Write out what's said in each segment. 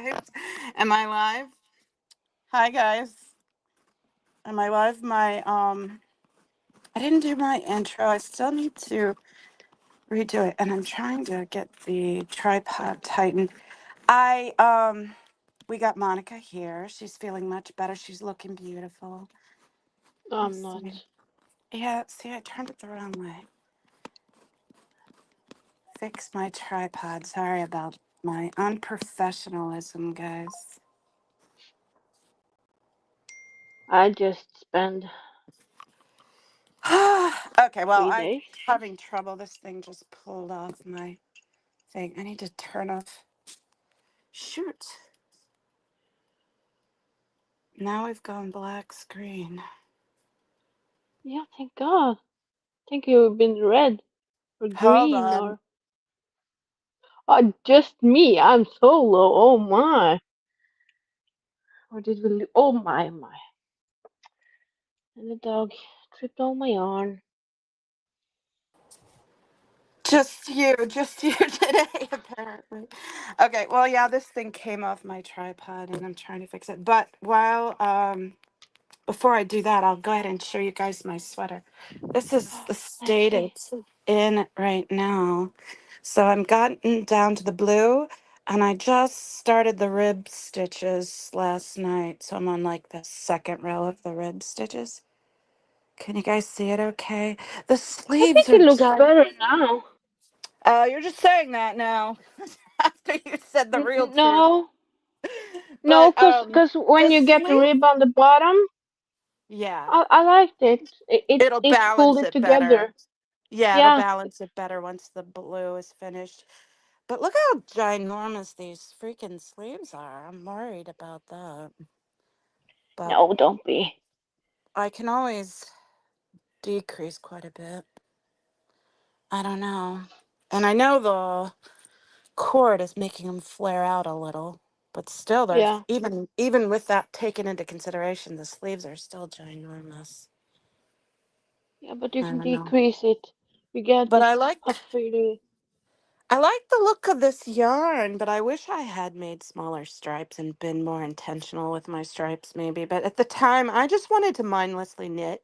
live? Am I live? Hi guys. Am I live? I didn't do my intro. I still need to redo it, and I'm trying to get the tripod tightened. We got Monica here. She's feeling much better. She's looking beautiful. I'm Let's not. see. Yeah, see, I turned it the wrong way. Fix my tripod. Sorry about my unprofessionalism, guys. I just spent Okay, well, three I'm days. having trouble. This thing just pulled off my thing. I need to turn off. Shoot. Now we've gone black screen. Yeah, thank God. Think you've been red or Hold green on. or just me. I'm solo. Oh my. Or did we? Oh my. And the dog tripped on my arm. Just you today, apparently. Okay, well, yeah, this thing came off my tripod and I'm trying to fix it. But before I do that, I'll go ahead and show you guys my sweater. This is the Let's state see. it's in right now. So I'm gotten down to the blue, and I just started the rib stitches last night. So I'm on like the second row of the rib stitches. Can you guys see it okay? The I sleeves think are it looks done. better now. You're just saying that now after you said the real truth. No, no, But cause the when you get the sleeve, rib on the bottom, yeah, I liked it. it'll It pulled balance it it better. together. Yeah, it'll Yeah. balance it better once the blue is finished. But look how ginormous these freaking sleeves are. I'm worried about that. But No, don't be. I can always decrease quite a bit. I don't know. And I know the cord is making them flare out a little. But still, Yeah. even with that taken into consideration, the sleeves are still ginormous. Yeah, but you I can don't know. decrease it. You get But this puffy. I like the look of this yarn, but I wish I had made smaller stripes and been more intentional with my stripes, maybe. But at the time, I just wanted to mindlessly knit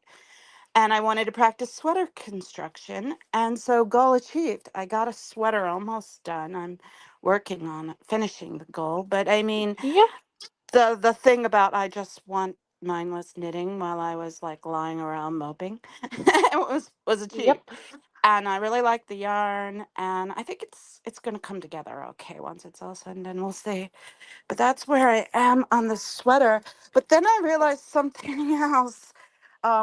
and I wanted to practice sweater construction. And so, goal achieved. I got a sweater almost done. I'm working on finishing the goal. But I mean, Yeah, the thing about I just want mindless knitting while I was like lying around moping was achieved. yep. And I really like the yarn, and I think it's gonna come together okay once it's all said and done. We'll see. But that's where I am on the sweater. But then I realized something else.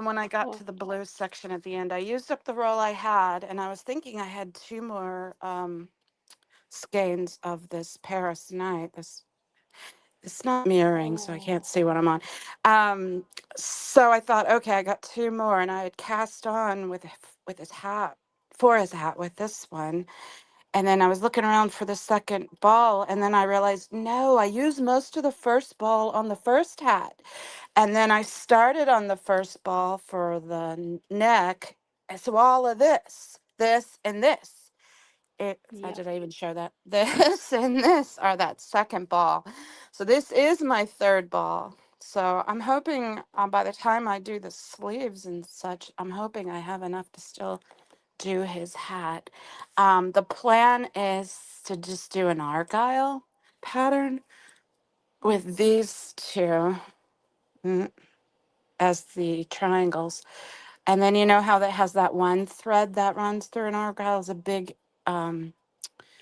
When I got What? to the blue section at the end, I used up the roll I had, and I was thinking I had two more skeins of this Paris night. This it's not mirroring, so I can't Oh, see what I'm on. Um, so I thought, okay, I got two more, and I had cast on with his hat for his hat with this one, and then I was looking around for the second ball, and then I realized, no, I used most of the first ball on the first hat, and then I started on the first ball for the neck, and so all of this, and this. yep. Did I even show that? This and this are that second ball. So this is my third ball. So I'm hoping by the time I do the sleeves and such, I'm hoping I have enough to still do his hat. The plan is to just do an argyle pattern with these two mm, as the triangles. And then you know how that has that one thread that runs through an argyle is a big um,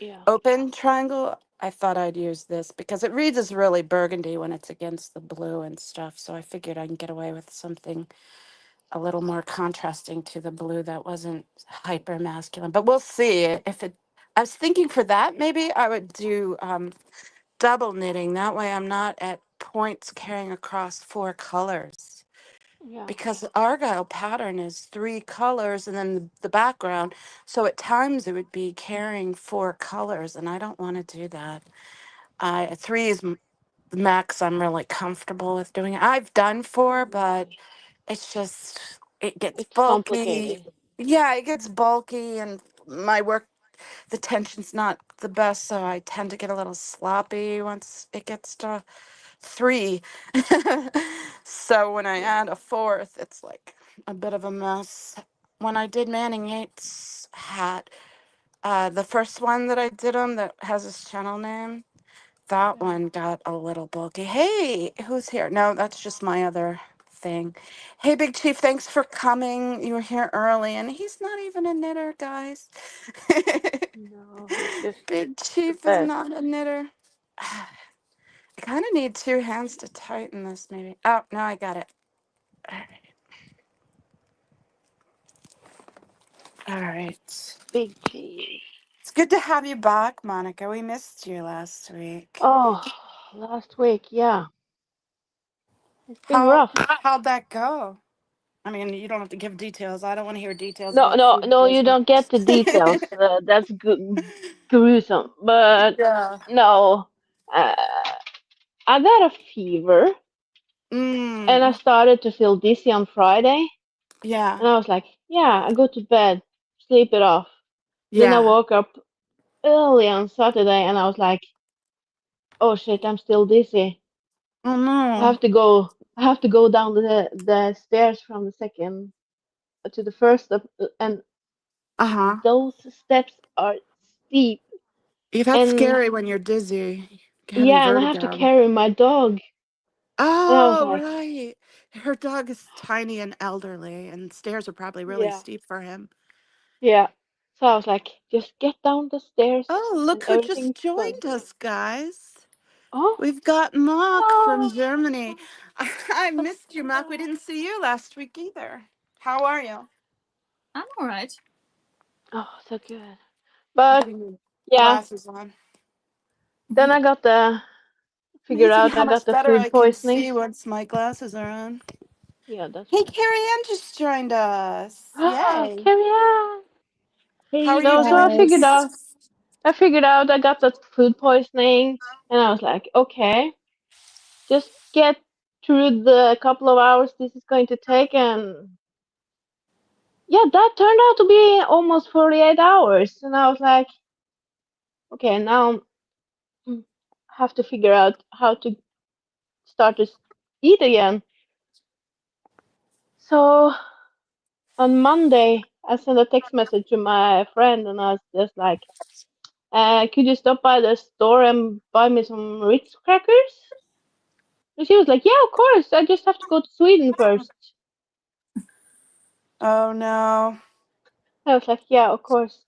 Yeah. open triangle. I thought I'd use this because it reads as really burgundy when it's against the blue and stuff. So I figured I can get away with something a little more contrasting to the blue that wasn't hyper masculine. But we'll see if it. I was thinking for that maybe I would do double knitting. That way I'm not at points carrying across four colors Yeah. because the argyle pattern is three colors and then the background. So at times it would be carrying four colors, and I don't want to do that. Three is the max I'm really comfortable with doing. I've done four, but it's just it gets It's bulky. complicated. Yeah, it gets bulky, and my work. the tension's not the best, so I tend to get a little sloppy once it gets to three. So when I Yeah. add a fourth, it's like a bit of a mess. When I did Manning Yates' hat, the first one that I did him that has his channel name, that Yeah. one got a little bulky. Hey, who's here? No, that's just my other thing. Hey, Big Chief, thanks for coming. You were here early, and he's not even a knitter, guys. No, he's just Big the Chief is best. not a knitter. I kind of need two hands to tighten this, maybe. Oh, no, I got it. All right. All right. Big cheese. It's good to have you back, Monica. We missed you last week. Oh, last week, yeah. It's been How rough. how'd that go? I mean, you don't have to give details. I don't want to hear details No, about no, food no, you poisoning. don't get the details. That's gruesome. But Yeah. no, uh, I got a fever and I Mm. started to feel dizzy on Friday. Yeah. And I was like, yeah, I go to bed, sleep it off. Then I Yeah. woke up early on Saturday and I was like, oh shit, I'm still dizzy. Oh I no. have to go. I have to go down the stairs from the second to the first step, and Uh-huh. those steps are steep. Yeah, that's And scary when you're dizzy, having yeah, and I have to vertigo. carry my dog. And I was Oh, like, right. Her dog is tiny and elderly, and stairs are probably really yeah, steep for him. yeah. So I was like, just get down the stairs Oh, and look who just everything's fine. joined us, guys. Oh, We've got Mark from oh, Germany. I missed you, Mark. We didn't see you last week either. How are you? I'm all right. oh, so good. I'm But getting your yeah, glasses on. then I got the figured Amazing out how I got much the better food I can poisoning. see once my glasses are on. Yeah, that's Hey, right. Carrie Ann just joined us. Ah, Yay. carry on. How are Hey you No, so doing? guys. I figured out I got that food poisoning, and I was like, okay, just get through the couple of hours this is going to take, and yeah, that turned out to be almost 48 hours, and I was like, okay, now I have to figure out how to start to eat again. So on Monday, I sent a text message to my friend, and I was just like, could you stop by the store and buy me some Ritz crackers? And she was like, yeah, of course. I just have to go to Sweden first. Oh, no. I was like, yeah, of course.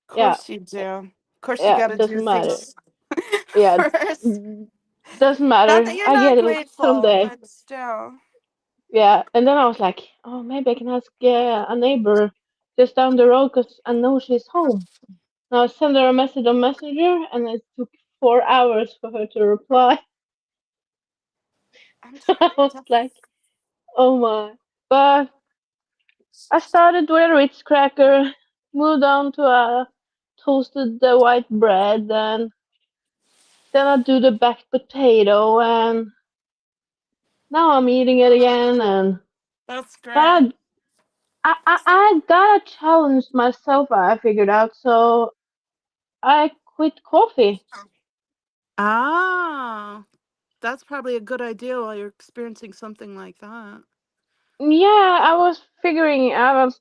Of Yeah, course you do. Of course you yeah, gotta do doesn't matter. things Yeah, first. doesn't Not matter. that you're I not get it grateful, someday. but still. Yeah, and then I was like, oh, maybe I can ask a neighbor just down the road because I know she's home. Now I sent her a message on Messenger, and it took 4 hours for her to reply. I'm So I was tough. like, oh my. But I started with a Ritz cracker, moved on to a toasted white bread, and then I do the baked potato, and now I'm eating it again. And That's but great. I gotta challenge myself. I figured out, so I quit coffee. Ah, that's probably a good idea while you're experiencing something like that. Yeah, I was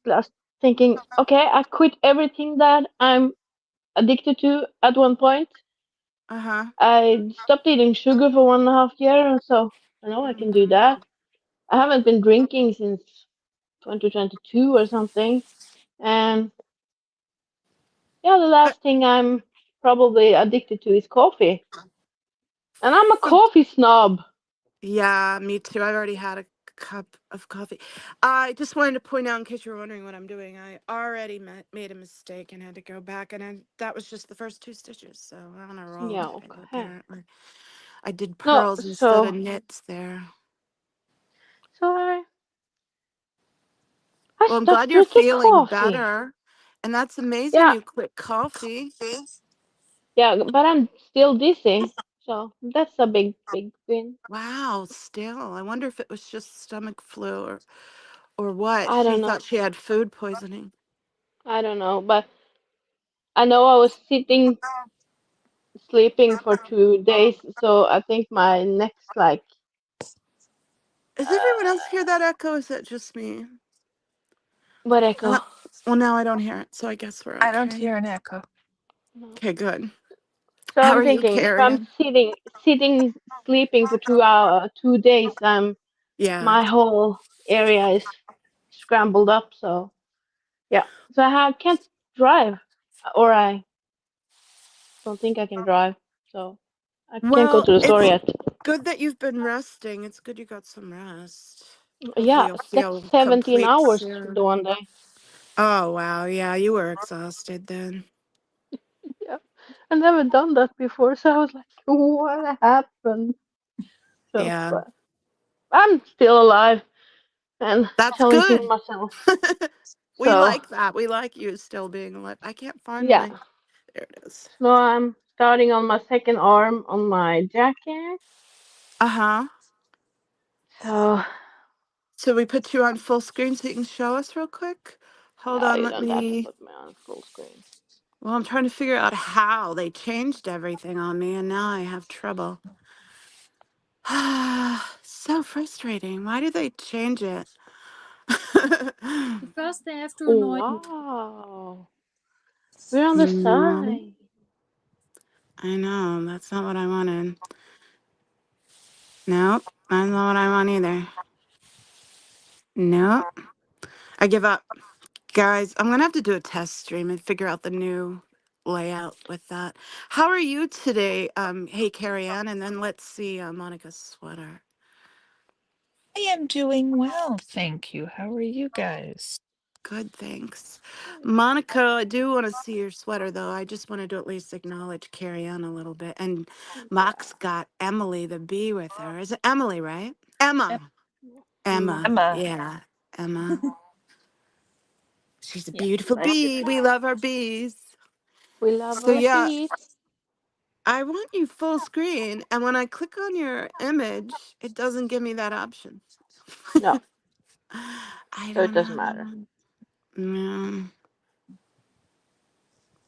just thinking, okay, I quit everything that I'm addicted to at one point. Uh-huh. I stopped eating sugar for 1.5 years, so I know I can do Mhm. that. I haven't been drinking since 2022 or something. And yeah, the Uh, last thing I'm probably addicted to is coffee. And I'm a so coffee snob. yeah, me too. I've already had a cup of coffee. I just wanted to point out, in case you're wondering what I'm doing, I already made a mistake and had to go back, and that was just the first two stitches. So I'm on a roll Yeah, today, okay. apparently. I did No, pearls instead of so knits there. so I Well, I'm stopped glad you're drinking feeling coffee. better, and that's amazing. Yeah, You quit coffee. yeah, but I'm still dizzy. So that's a big win. Wow, still. I wonder if it was just stomach flu or what. I She don't know. thought she had food poisoning. I don't know, but I know I was sitting sleeping for 2 days, so I think my next like Does everyone else hear uh that echo? Is that just me? what echo? Uh, well, now I don't hear it, so I guess we're I don't okay. hear an echo. No. Okay, good. So How I'm are you, thinking if I'm Carrie? sitting sleeping for 2 days, Yeah. my whole area is scrambled up. So yeah, so can't drive, or I don't think I can drive. So I can't go Well, to the store it's yet. good that you've been resting. It's good you got some rest. Hopefully Yeah, you'll that's feel 17 complete hours the soon. one day. Oh, wow. Yeah, you were exhausted then. Yeah, I never done that before, so I was like, what happened? So, Yeah. but I'm still alive and That's challenging good. myself. We So, like that. We like you still being alive. I can't find yeah. my. There it is. So I'm starting on my second arm on my jacket. Uh huh. So, So we put you on full screen so you can show us real quick. Hold no, on, you let don't have to me. put me on full screen. Well, I'm trying to figure out how they changed everything on me, and now I have trouble. So frustrating. Why did they change it? Because they have to Oh, annoy you. wow. We're on the No, side. I know. That's not what I wanted. Nope, that's not what I want either. Nope. I give up. Guys, I'm gonna have to do a test stream and figure out the new layout with that. How are you today? Hey, Carrie Ann, and then let's see Monica's sweater. I am doing well, thank you. How are you guys? Good, thanks. Monica, I do want to see your sweater though. I just wanted to at least acknowledge Carrie Ann a little bit. And Yeah. Mox got Emily the bee with her. Is it Emily, right? Emma. Emma. Emma. Emma. Yeah. Emma. She's a Yeah. beautiful Nice to bee. meet We you. love our bees. We love So our yeah, beat. I want you full screen, and when I click on your image, it doesn't give me that option. No, I so it don't doesn't matter. know. No,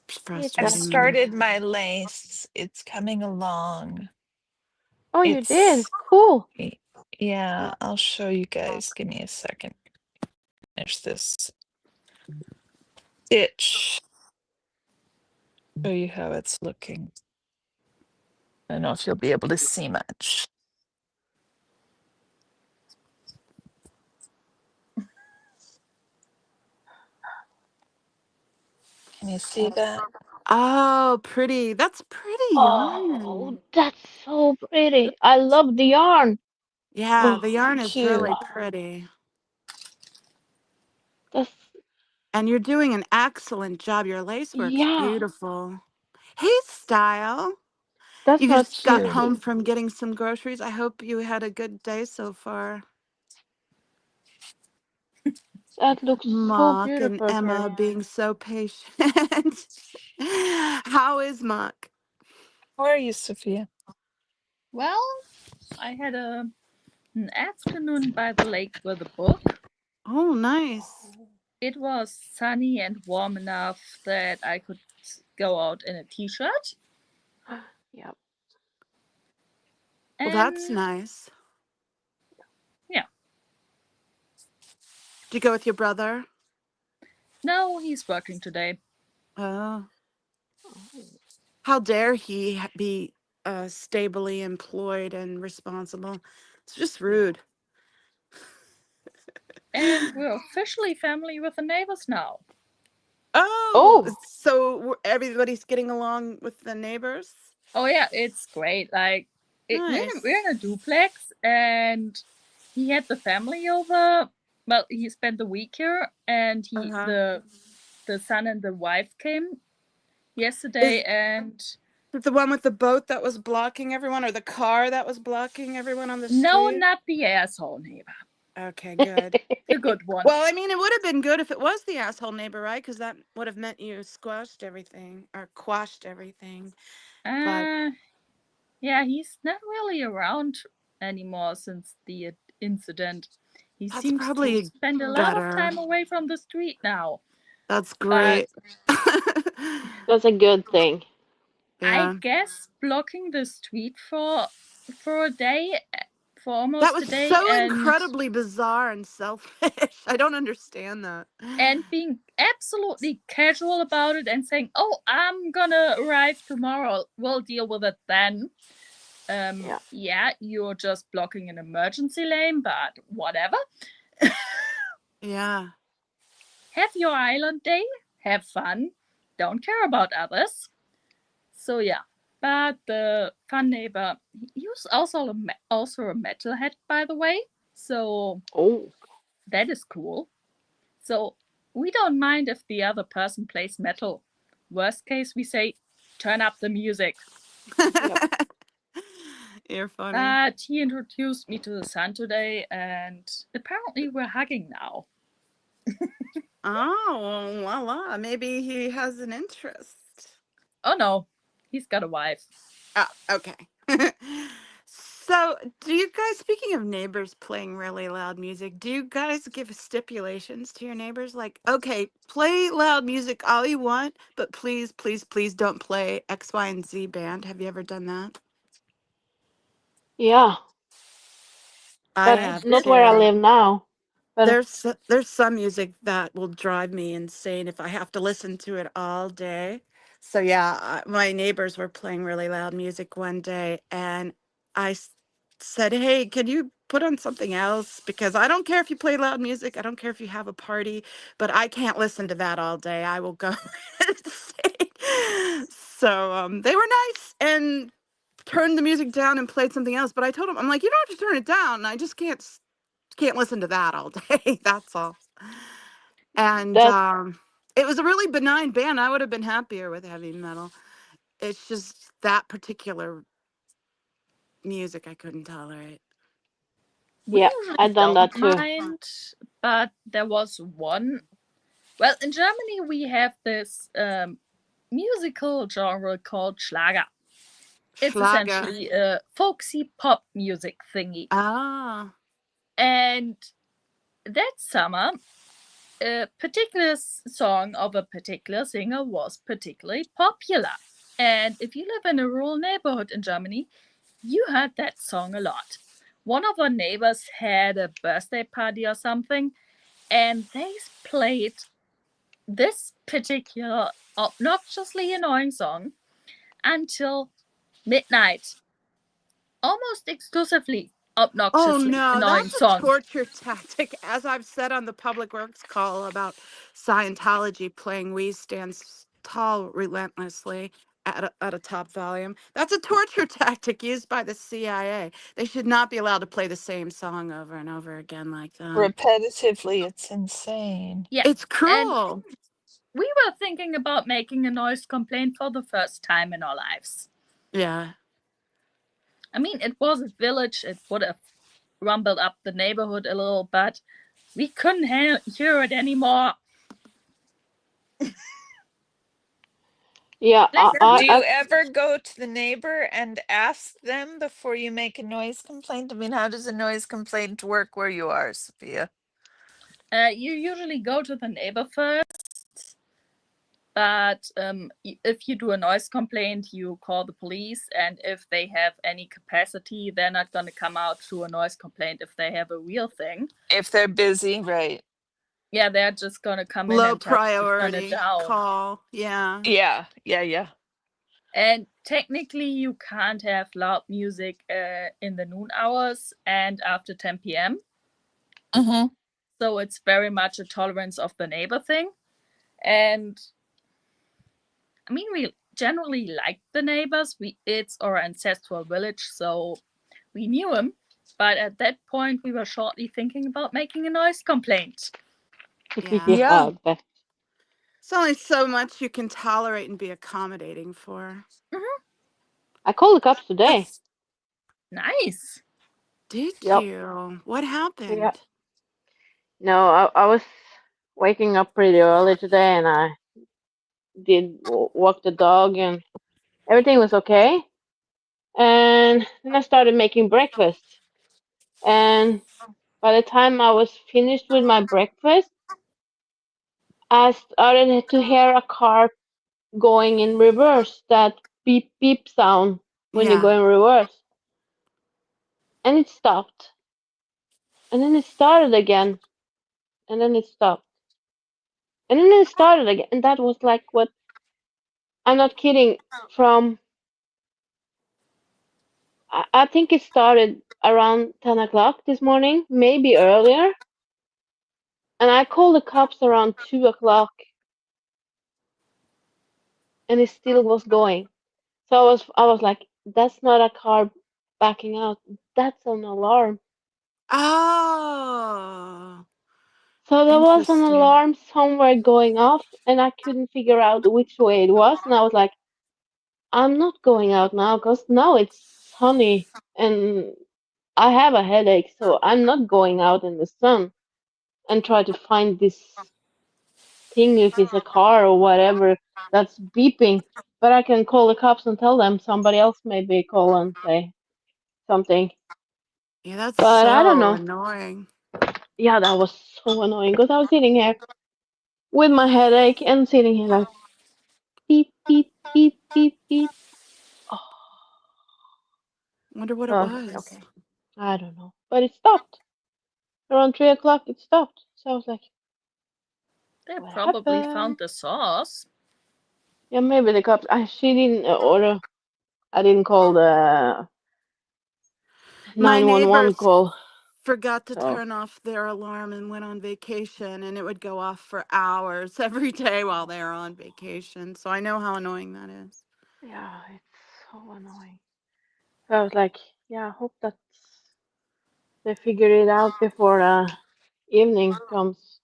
it's It I've doesn't frustrating me. started my lace. It's coming along. Oh, you did? It's, Cool. y- yeah, I'll show you guys. Give me a second. Finish this stitch. Show you how it's looking. I don't know if you'll be able to see much. Can you see that? Oh, pretty. That's pretty Oh, yarn. that's so pretty. I love the yarn. Yeah, Oh, the yarn Thank is you. really pretty. that's, And you're doing an excellent job. Your lace work's yeah, beautiful. Hey, Style. that's You not just got cheap. home from getting some groceries. I hope you had a good day so far. That looks so Mock and beautiful, Emma Carrie Ann. being so patient. How is Mock? How are you, Sophia? Well, I had an afternoon by the lake with a book. Oh, nice. It was sunny and warm enough that I could go out in a t-shirt. Yep. Well, that's And nice. yeah, Did you go with your brother? no, he's working today. Oh, Oh, how dare he be stably employed and responsible? It's just yeah. rude. And we're officially family with the neighbors now. Oh, Oh, everybody's getting along with the neighbors? Oh yeah, it's great. Like we're Nice. in a duplex, and he had the family over. Well, he spent the week here, and he Uh-huh. the son and the wife came Is yesterday, and it the one with the boat that was blocking everyone or the car that was blocking everyone on the no, street? not the asshole neighbor, Okay, good. the good one. Well, I mean, it would have been good if it was the asshole neighbor, right? Because that would have meant you squashed everything or quashed everything. But Uh, yeah, he's not really around anymore since the incident. He that's seems to probably spend a lot of better. time away from the street now. That's But great. That's a good thing. I Yeah. guess blocking this tweet for a day, for That almost was a day, so incredibly bizarre and selfish. I don't understand that. and being absolutely casual about it and saying, "Oh, I'm gonna arrive tomorrow. We'll deal with it then." Yeah. Yeah, you're just blocking an emergency lane, but whatever. Yeah. Have your island day. Have fun. Don't care about others. So yeah, but the fun neighbor, he was also a metalhead, by the way. So Oh. that is cool. So we don't mind if the other person plays metal. Worst case, we say, turn up the music. Yep. You're funny. But he introduced me to the sun today, and apparently we're hugging now. Oh, voila. Maybe he has an interest. Oh no, he's got a wife. Oh, okay. So, do you guys, speaking of neighbors playing really loud music, do you guys give stipulations to your neighbors? Like, okay, play loud music all you want, but please, please, please don't play X, Y, and Z band. Have you ever done that? Yeah. I But I have not did. where I too. live now. But There's some music that will drive me insane if I have to listen to it all day. So yeah, my neighbors were playing really loud music one day, and I said, "Hey, can you put on something else? Because I don't care if you play loud music. I don't care if you have a party, but I can't listen to that all day. I will go insane." So they were nice and turned the music down and played something else. But I told them, I'm like, you don't have to turn it down. I just can't listen to that all day. That's all. And that, it was a really benign band. I would have been happier with heavy metal. It's just that particular music I couldn't tolerate. We yeah, I usually done that don't too. mind, but there was one. Well, in Germany, we have this musical genre called Schlager. It's Schlager. essentially a folksy pop music thingy. Ah. And that summer, a particular song of a particular singer was particularly popular. And if you live in a rural neighborhood in Germany, you heard that song a lot. One of our neighbors had a birthday party or something, and they played this particular obnoxiously annoying song until midnight. Almost exclusively Oh obnoxiously no, annoying that's a song. torture tactic. As I've said on the Public Works call about Scientology playing We Stand Tall relentlessly at a top volume, that's a torture tactic used by the CIA. They should not be allowed to play the same song over and over again like that. Repetitively, it's insane. Yeah, It's and cruel. we were thinking about making a noise complaint for the first time in our lives. Yeah. I mean, it was a village, it would have rumbled up the neighborhood a little, but we couldn't hear it anymore. Yeah, Like, Do we, you ever go to the neighbor and ask them before you make a noise complaint? I mean, how does a noise complaint work where you are, Sophia? you usually go to the neighbor first, but if you do a noise complaint, you call the police, and if they have any capacity, they're not going to come out to a noise complaint if they have a real thing. If they're busy, right? Yeah, they're just going to come in Low and tell you to turn it priority down. call. Yeah. Yeah, yeah, yeah. And technically, you can't have loud music in the noon hours and after 10 p.m. Mm-hmm. So it's very much a tolerance of the neighbor thing. And I mean, we generally like the neighbors. It's our ancestral village, so we knew him. But at that point, we were shortly thinking about making a noise complaint. Yeah. Yeah. yeah, that, It's only so much you can tolerate and be accommodating for. Mm-hmm. I called the cops today. That's Nice. Did Yep. you? What Yeah. happened? No, I was waking up pretty early today, and I did walk the dog, and everything was okay. And then I started making breakfast. And by the time I was finished with my breakfast, I started to hear a car going in reverse, that beep beep sound when you go Yeah. in reverse. And it stopped. And then it started again. And then it stopped. And then it started again. And that was like what, I'm not kidding, from, I think it started around 10 o'clock this morning, maybe earlier. And I called the cops around 2 o'clock and it still was going. So I was like, that's not a car backing out. That's an alarm. Oh, So there was an interesting. alarm somewhere going off, and I couldn't figure out which way it was. And I was like, I'm not going out now because now it's sunny and I have a headache, so I'm not going out in the sun and try to find this thing, if it's a car or whatever that's beeping. But I can call the cops and tell them somebody else maybe call and say something. Yeah, that's But I don't so know. annoying. Yeah, that was so annoying because I was sitting here with my headache and sitting here like beep beep beep beep beep. Oh, Wonder what so it I was like, was. okay, I don't know. But it stopped. Around 3 o'clock it stopped. So I was like, They what probably happened? found the sauce. Yeah, maybe the cops. She didn't order. I didn't call the My 911 neighbors call. forgot to So turn off their alarm and went on vacation, and it would go off for hours every day while they were on vacation. So I know how annoying that is. yeah, it's so annoying. So I was like, yeah, I hope that they figure it out before evening comes.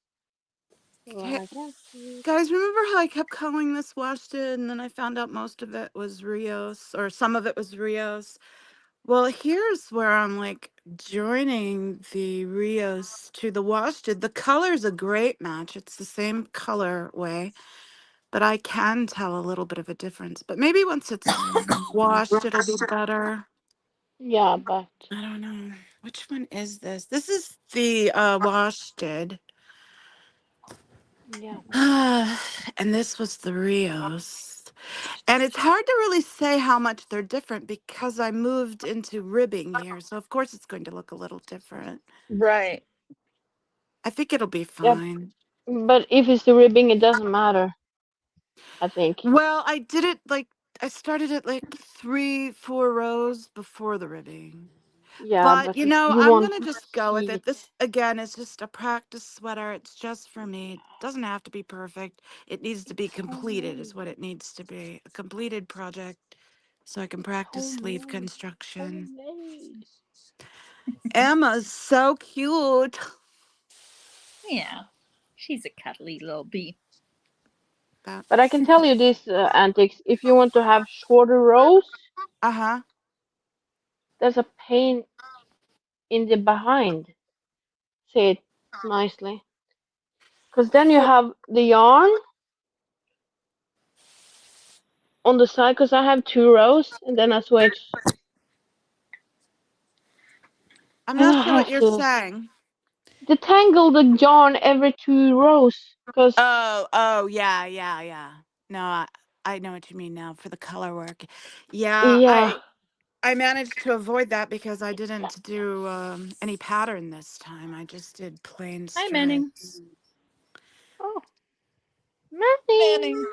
So Okay, I can sleep. guys, remember how I kept calling this washed in, and then I found out most of it was Rios, or some of it was Rios? Well, here's where I'm like joining the Rios to the worsted. The color's a great match. It's the same color way, but I can tell a little bit of a difference. But maybe once it's washed, it'll be better. Yeah, but I don't know. Which one is this? This is the worsted. yeah, And this was the Rios. And it's hard to really say how much they're different because I moved into ribbing here. So, of course, it's going to look a little different. Right. I think it'll be yeah. fine. But if it's the ribbing, it doesn't matter. I think. Well, I did it like I started it like 3, 4 rows before the ribbing. Yeah, But, but if you I'm want going to to just go with see, it. This, again, is just a practice sweater. It's just for me. It doesn't have to be perfect. It needs to be it's completed, is homemade. what it needs to be. A completed project so I can It's practice sleeve homemade. construction. Homemade. Emma's so cute. Yeah, she's a cuddly little bee. But I That's, can tell you this, antics. If you want to have shorter rows, uh-huh. there's a pain in the behind. Say it nicely. Because then you For, have the yarn on the side. Because I have 2 rows, and then I switch, I'm and not I sure what have you're to saying. detangle the yarn every 2 rows. Because Oh, yeah, yeah, yeah. No, I know what you mean now for the color work. Yeah, yeah. I managed to avoid that because I didn't do any pattern this time. I just did plain Hi, Manning. strips. Oh, Manny. Manning.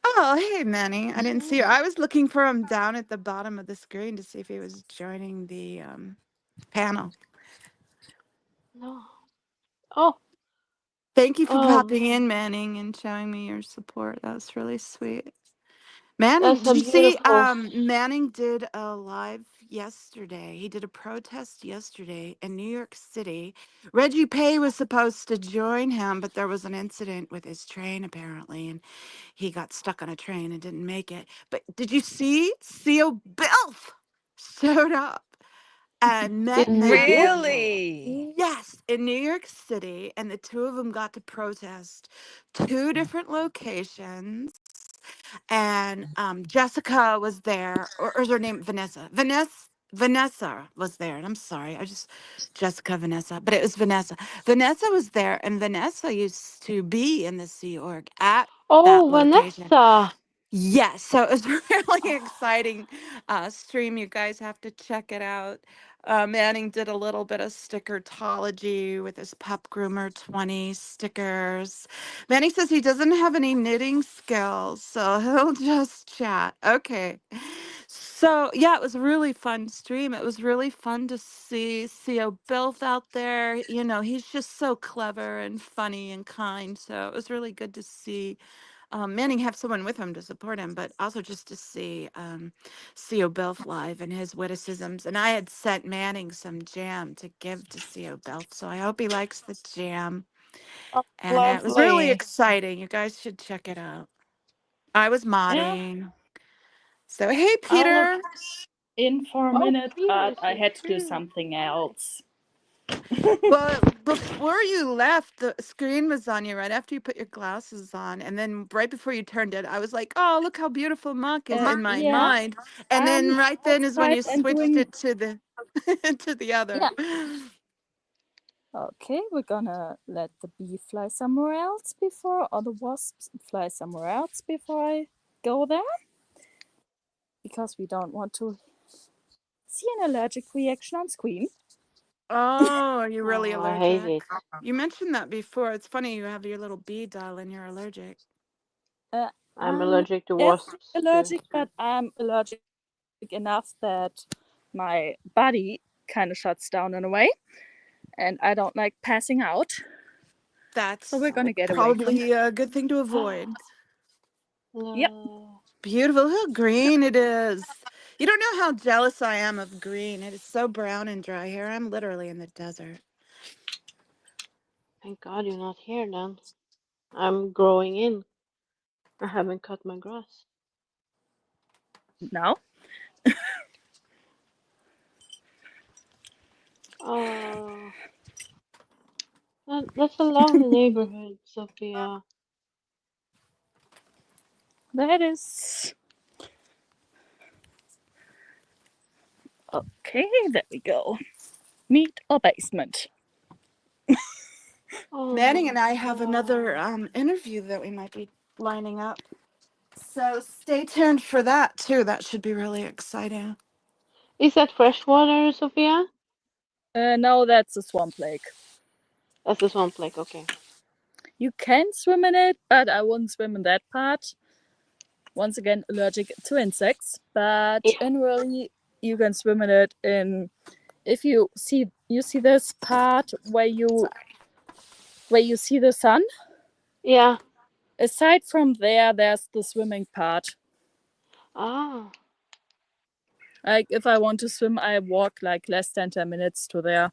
Oh, hey, Manny. I didn't see you. I was looking for him down at the bottom of the screen to see if he was joining the panel. No. Oh, Thank you for oh, popping in, Manning, and showing me your support. That was really sweet. Manning, that's a did you see beautiful. Manning did a live yesterday. He did a protest yesterday in New York City. Reggie Pay was supposed to join him, but there was an incident with his train apparently, and he got stuck on a train and didn't make it. But did you see Theo Bilf showed up and met Did he did? Manning? Really? Yes, in New York City, and the two of them got to protest two different locations. And Jessica was there, or is her name Vanessa? Vanessa. Vanessa was there, and I'm sorry, I just Jessica Vanessa, but it was Vanessa. Vanessa was there, and Vanessa used to be in the Sea Org at that Oh, location. Vanessa. Yes, so it was really Oh, exciting stream. You guys have to check it out. Manning did a little bit of stickertology with his pup groomer 20 stickers. Manning says he doesn't have any knitting skills, so he'll just chat. Okay. So yeah, it was a really fun stream. It was really fun to see Co Bilth out there. You know, he's just so clever and funny and kind. So it was really good to see Manning have someone with him to support him, but also just to see Co Belf live and his witticisms. And I had sent Manning some jam to give to Co Belf, so I hope he likes the jam. oh, And it was really lovely. exciting. You guys should check it out. I was Yeah, modding. So hey, I was Peter. in for a Oh, minute, but Peter's I here had to do too. something else. Well, before you left, the screen was on you right after you put your glasses on. And then right before you turned it, I was like, oh, look how beautiful Muck is in my Yeah, mind. And then I'm right then is when outside you and switched doing. it to the to the other. Yeah. Okay, we're gonna let the bee fly somewhere else before, or the wasps fly somewhere else before I go there, because we don't want to see an allergic reaction on screen. Oh, are you really Oh, I hate allergic? it. You mentioned that before. It's funny you have your little bee doll and you're allergic. I'm I'm allergic to definitely wasps too. allergic, but I'm allergic enough that my body kind of shuts down in a way, and I don't like passing out. So we're That's gonna get away from probably that. a good thing to avoid. Yep. No. Beautiful. How green it is. You don't know how jealous I am of green. It is so brown and dry here. I'm literally in the desert. Thank God you're not here then. I'm growing in. I haven't cut my grass. No. Oh, that's a lovely neighborhood, Sophia. That is okay. There we go. Meat or basement? Manning Oh, and I have another God. interview that we might be lining up. So stay tuned for that too. That should be really exciting. Is that freshwater, Sophia? No, that's a swamp lake. That's the swamp lake, okay. You can swim in it, but I wouldn't swim in that part. Once again, allergic to insects. But Yeah. generally, you can swim in it. In if you see this part where you see the sun. Yeah. Aside from there, there's the swimming part. Ah. Like if I want to swim, I walk like less than 10 minutes to there.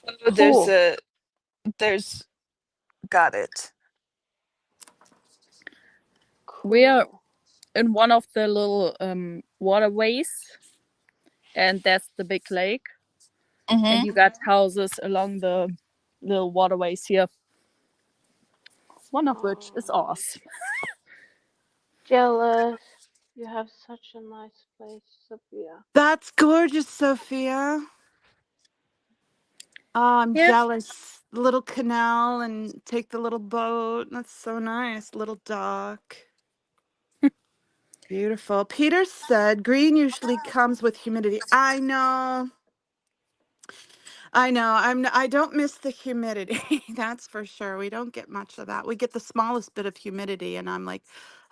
Oh, Cool. there's got it. We're Cool. in one of the little waterways, and that's the big lake. And Hmm. you got houses along the little waterways here. One of which is Oh, ours. jealous. You have such a nice place, Sophia. That's gorgeous, Sophia. Oh, I'm Yeah. jealous. Little canal and take the little boat. That's so nice. Little dock. Beautiful. Peter said green usually comes with humidity. I know. I know. I don't miss the humidity. That's for sure. We don't get much of that. We get the smallest bit of humidity and I'm like,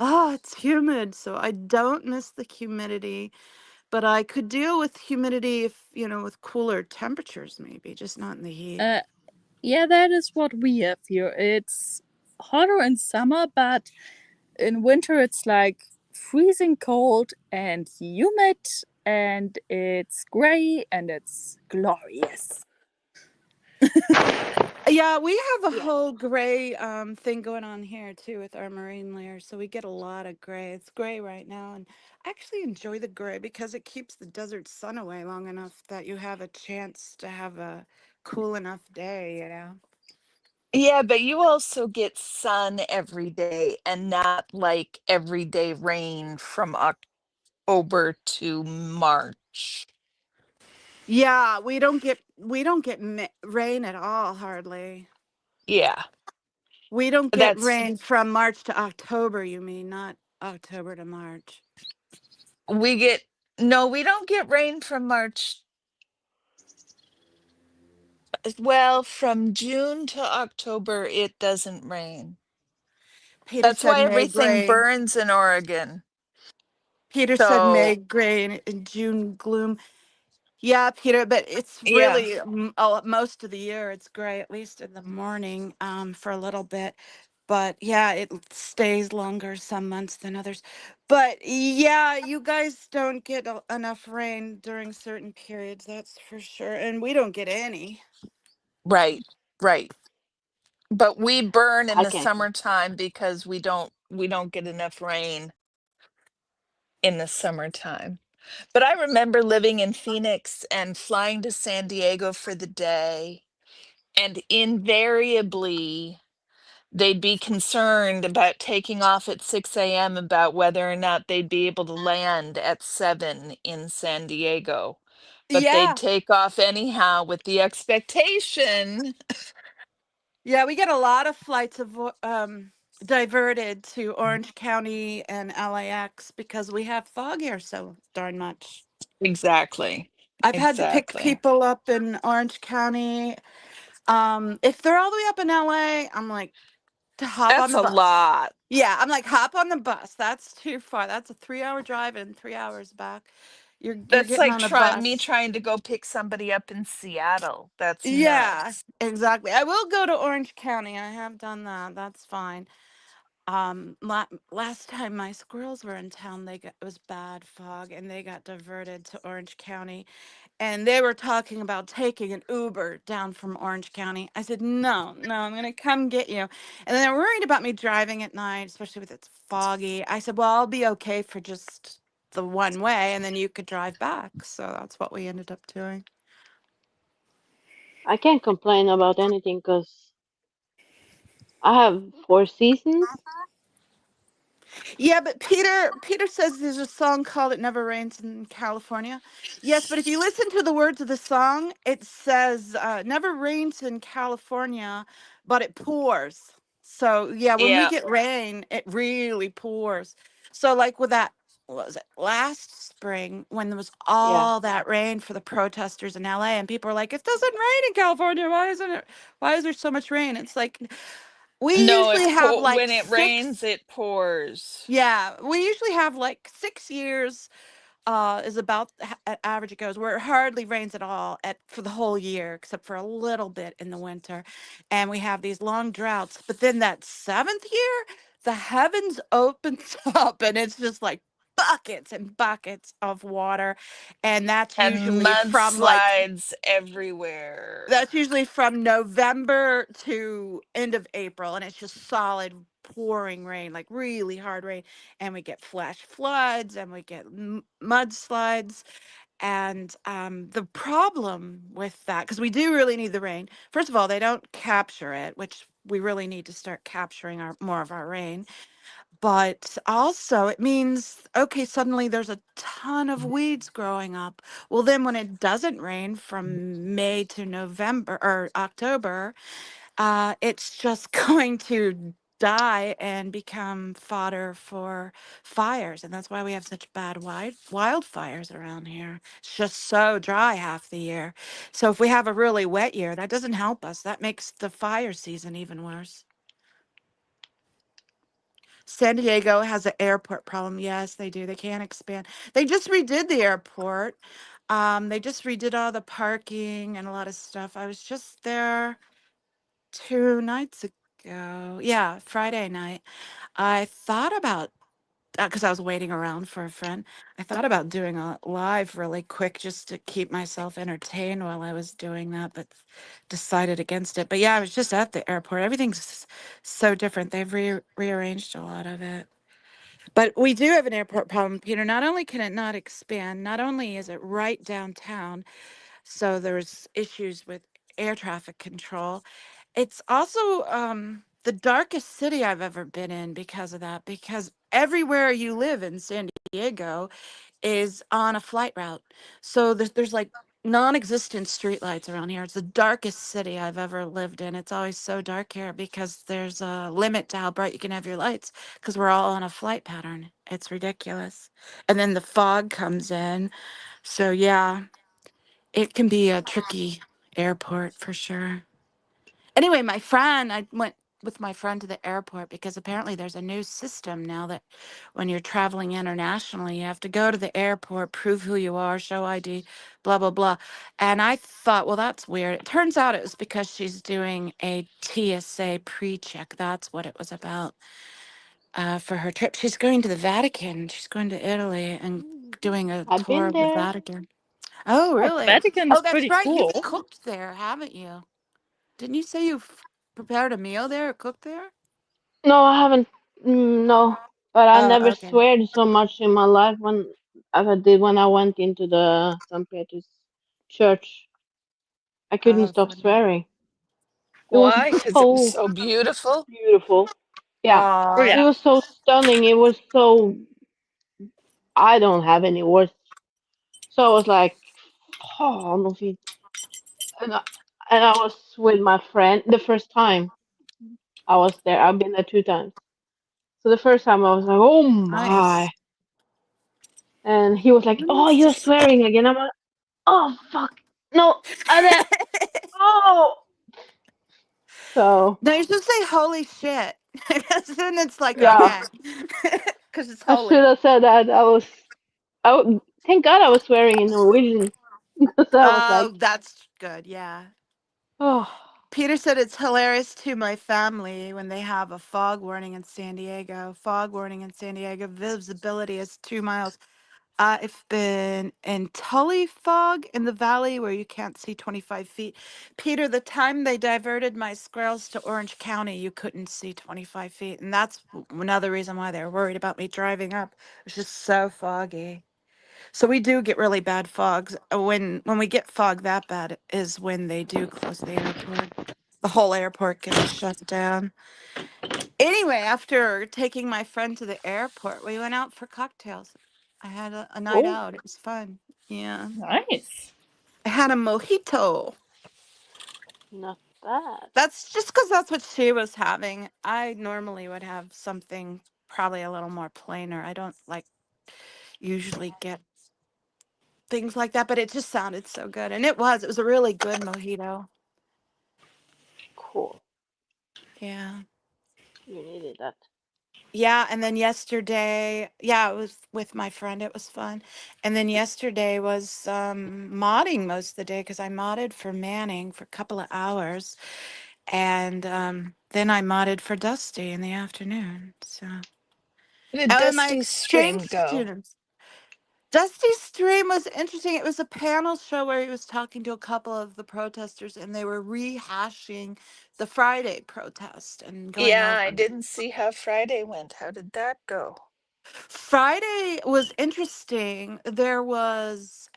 "Oh, it's humid." So I don't miss the humidity, but I could deal with humidity if, with cooler temperatures maybe, just not in the heat. Uh, yeah, that is what we have here. It's hotter in summer, but in winter it's like freezing cold and humid, and it's gray and it's glorious. Yeah, we have a Yeah. whole gray thing going on here too with our marine layer. So we get a lot of gray. It's gray right now. And I actually enjoy the gray because it keeps the desert sun away long enough that you have a chance to have a cool enough day. Yeah, but you also get sun every day and not like everyday rain from October to March. Yeah, we don't get rain at all hardly. Yeah, We don't get that's rain from March to October, you mean, not October to March. we get no, we don't get rain from March. Well, from June to October, it doesn't rain. Peter That's said why May everything gray. burns in Oregon. Peter said May So, gray and June gloom. Yeah, Peter, but it's yeah, really most of the year it's gray, at least in the morning, for a little bit. But yeah, it stays longer some months than others. But yeah, you guys don't get enough rain during certain periods, that's for sure. And we don't get any. right, right. But we burn in I the can't. summertime because we don't get enough rain in the summertime. But I remember living in Phoenix and flying to San Diego for the day, and invariably they'd be concerned about taking off at 6 a.m. about whether or not they'd be able to land at 7 in San Diego. But they'd Yeah. take off anyhow with the expectation. Yeah, we get a lot of flights diverted to Orange County and LAX because we have fog here so darn much. Exactly. I've had to pick Exactly. people up in Orange County. If they're all the way up in LA, I'm like, to hop on That's the a bus. lot. Yeah, I'm like, hop on the bus. That's too far. That's a 3 hour drive and 3 hours back. You're That's getting like on a bus. trying to go pick somebody up in Seattle. That's Yeah, nuts. exactly. I will go to Orange County. I have done that. That's fine. Last time my squirrels were in town, it was bad fog, and they got diverted to Orange County, and they were talking about taking an Uber down from Orange County. I said, no, no, I'm gonna come get you. And then they were worried about me driving at night, especially with it's foggy. I said, well, I'll be okay for just the one way, and then you could drive back. So that's what we ended up doing. I can't complain about anything because I have 4 seasons. Yeah, but Peter says there's a song called "It Never Rains in California." Yes, but if you listen to the words of the song, it says "Never rains in California, but it pours." So yeah, when we Yeah. get rain, it really pours. So like with that, what was it last spring when there was Yeah, all that rain for the protesters in LA, and people were like, "It doesn't rain in California. Why isn't it? Why is there so much rain?" It's like we No, usually have like when it rains, six. it pours. Yeah, we usually have like 6 years is about average it goes, where it hardly rains at all for the whole year, except for a little bit in the winter. And we have these long droughts. But then that seventh year, the heavens opens up and it's just like buckets and buckets of water. And And mudslides everywhere. that's usually from November to end of April, and it's just solid pouring rain, like really hard rain. And we get flash floods and we get mudslides. And the problem with that, because we do really need the rain, first of all, they don't capture it, which we really need to start capturing more of our rain. But also, it means, okay, suddenly there's a ton of weeds growing up. Well, then when it doesn't rain from May to November or October, it's just going to die and become fodder for fires. And that's why we have such bad wildfires around here. It's just so dry half the year. So if we have a really wet year, that doesn't help us. That makes the fire season even worse. San Diego has an airport problem. Yes, they do. They can't expand. They just redid the airport. They just redid all the parking and a lot of stuff. I was just there 2 nights ago. Yeah, Friday night. I thought about because I was waiting around for a friend. I thought about doing a live really quick just to keep myself entertained while I was doing that, but decided against it. But yeah, I was just at the airport. Everything's so different. They've rearranged a lot of it. But we do have an airport problem, Peter. Not only can it not expand, not only is it right downtown, so there's issues with air traffic control. It's also the darkest city I've ever been in because of that. Because everywhere you live in San Diego is on a flight route. So there's like non-existent streetlights around here. It's the darkest city I've ever lived in. It's always so dark here because there's a limit to how bright you can have your lights because we're all on a flight pattern. It's ridiculous. And then the fog comes in. So yeah, it can be a tricky airport for sure. Anyway, I went with my friend to the airport because apparently there's a new system now that when you're traveling internationally, you have to go to the airport, prove who you are, show ID, blah, blah, blah. And I thought, well, that's weird. It turns out it was because she's doing a TSA pre check. That's what it was about for her trip. She's going to the Vatican. She's going to Italy and doing a I've tour been of the there. Vatican. Oh, Oh, really? Vatican is Oh, that's pretty right. cool. You've cooked there, haven't you? Didn't you say you've prepared a meal there or cooked there? No, I haven't. No, but I Oh, never okay. sweared so much in my life when as I did when I went into the St. Peter's Church. I couldn't Oh, stop funny. swearing. It was Why? Because it was so so beautiful. beautiful. Yeah, Oh Aw. it yeah. was so stunning. It was so. I don't have any words. So I was like, oh, no fint. And I, and I was with my friend the first time I was there. I've been there 2 times. So the first time I was like, oh my. Nice. And he was like, oh, you're Nice. swearing again. I'm like, oh, fuck. No. And then, oh. So, No, you're supposed to say holy shit. Because then it's like, yeah, okay. Because it's I holy. should have said that. Thank God I was swearing in Norwegian. Because I was like, Oh, that's good. Yeah. oh, Peter said it's hilarious to my family when they have a fog warning in San Diego. Fog warning in San Diego. Visibility is 2 miles. I've been in Tully fog in the valley where you can't see 25 feet. Peter, the time they diverted my squirrels to Orange County, you couldn't see 25 feet. And that's another reason why they were worried about me driving up. It's just so foggy. So we do get really bad fogs. When we get fog that bad is when they do close the airport. The whole airport gets shut down. Anyway, after taking my friend to the airport, we went out for cocktails. I had a night oh, out. It was fun. Yeah. Nice. I had a mojito. not bad. That's just because that's what she was having. I normally would have something probably a little more plainer. I don't like usually get things like that, but it just sounded so good. And it was. It was a really good mojito. Cool. Yeah. You needed that. Yeah, and then yesterday, yeah, it was with my friend. It was fun. And then yesterday was modding most of the day because I modded for Manning for a couple of hours. And then I modded for Dusty in the afternoon. So, Where did oh, and my Dusty's exchange stream go? students. Dusty's stream was interesting. It was a panel show where he was talking to a couple of the protesters and they were rehashing the Friday protest and going Yeah, I over. didn't see how Friday went. How did that go? Friday was interesting. There was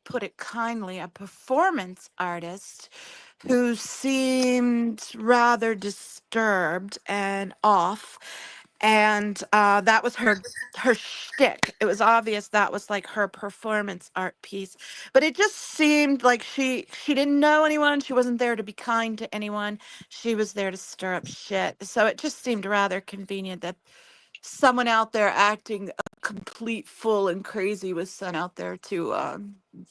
put it kindly, a performance artist who seemed rather disturbed and off, and that was her shtick. It was obvious that was like her performance art piece, but it just seemed like she didn't know anyone. She wasn't there to be kind to anyone. She was there to stir up shit. So it just seemed rather convenient that someone out there acting a complete fool and crazy was sent out there to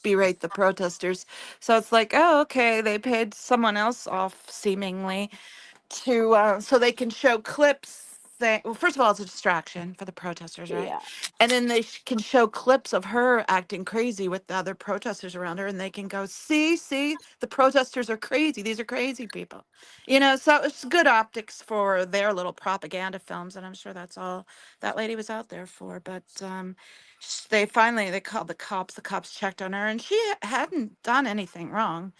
berate the protesters. So it's like, oh, okay, they paid someone else off seemingly to so they can show clips. Well, first of all, it's a distraction for the protesters, right? Yeah. And then they can show clips of her acting crazy with the other protesters around her, and they can go, see, the protesters are crazy. These are crazy people, So it's good optics for their little propaganda films, and I'm sure that's all that lady was out there for. But they called the cops. The cops checked on her, and she hadn't done anything wrong.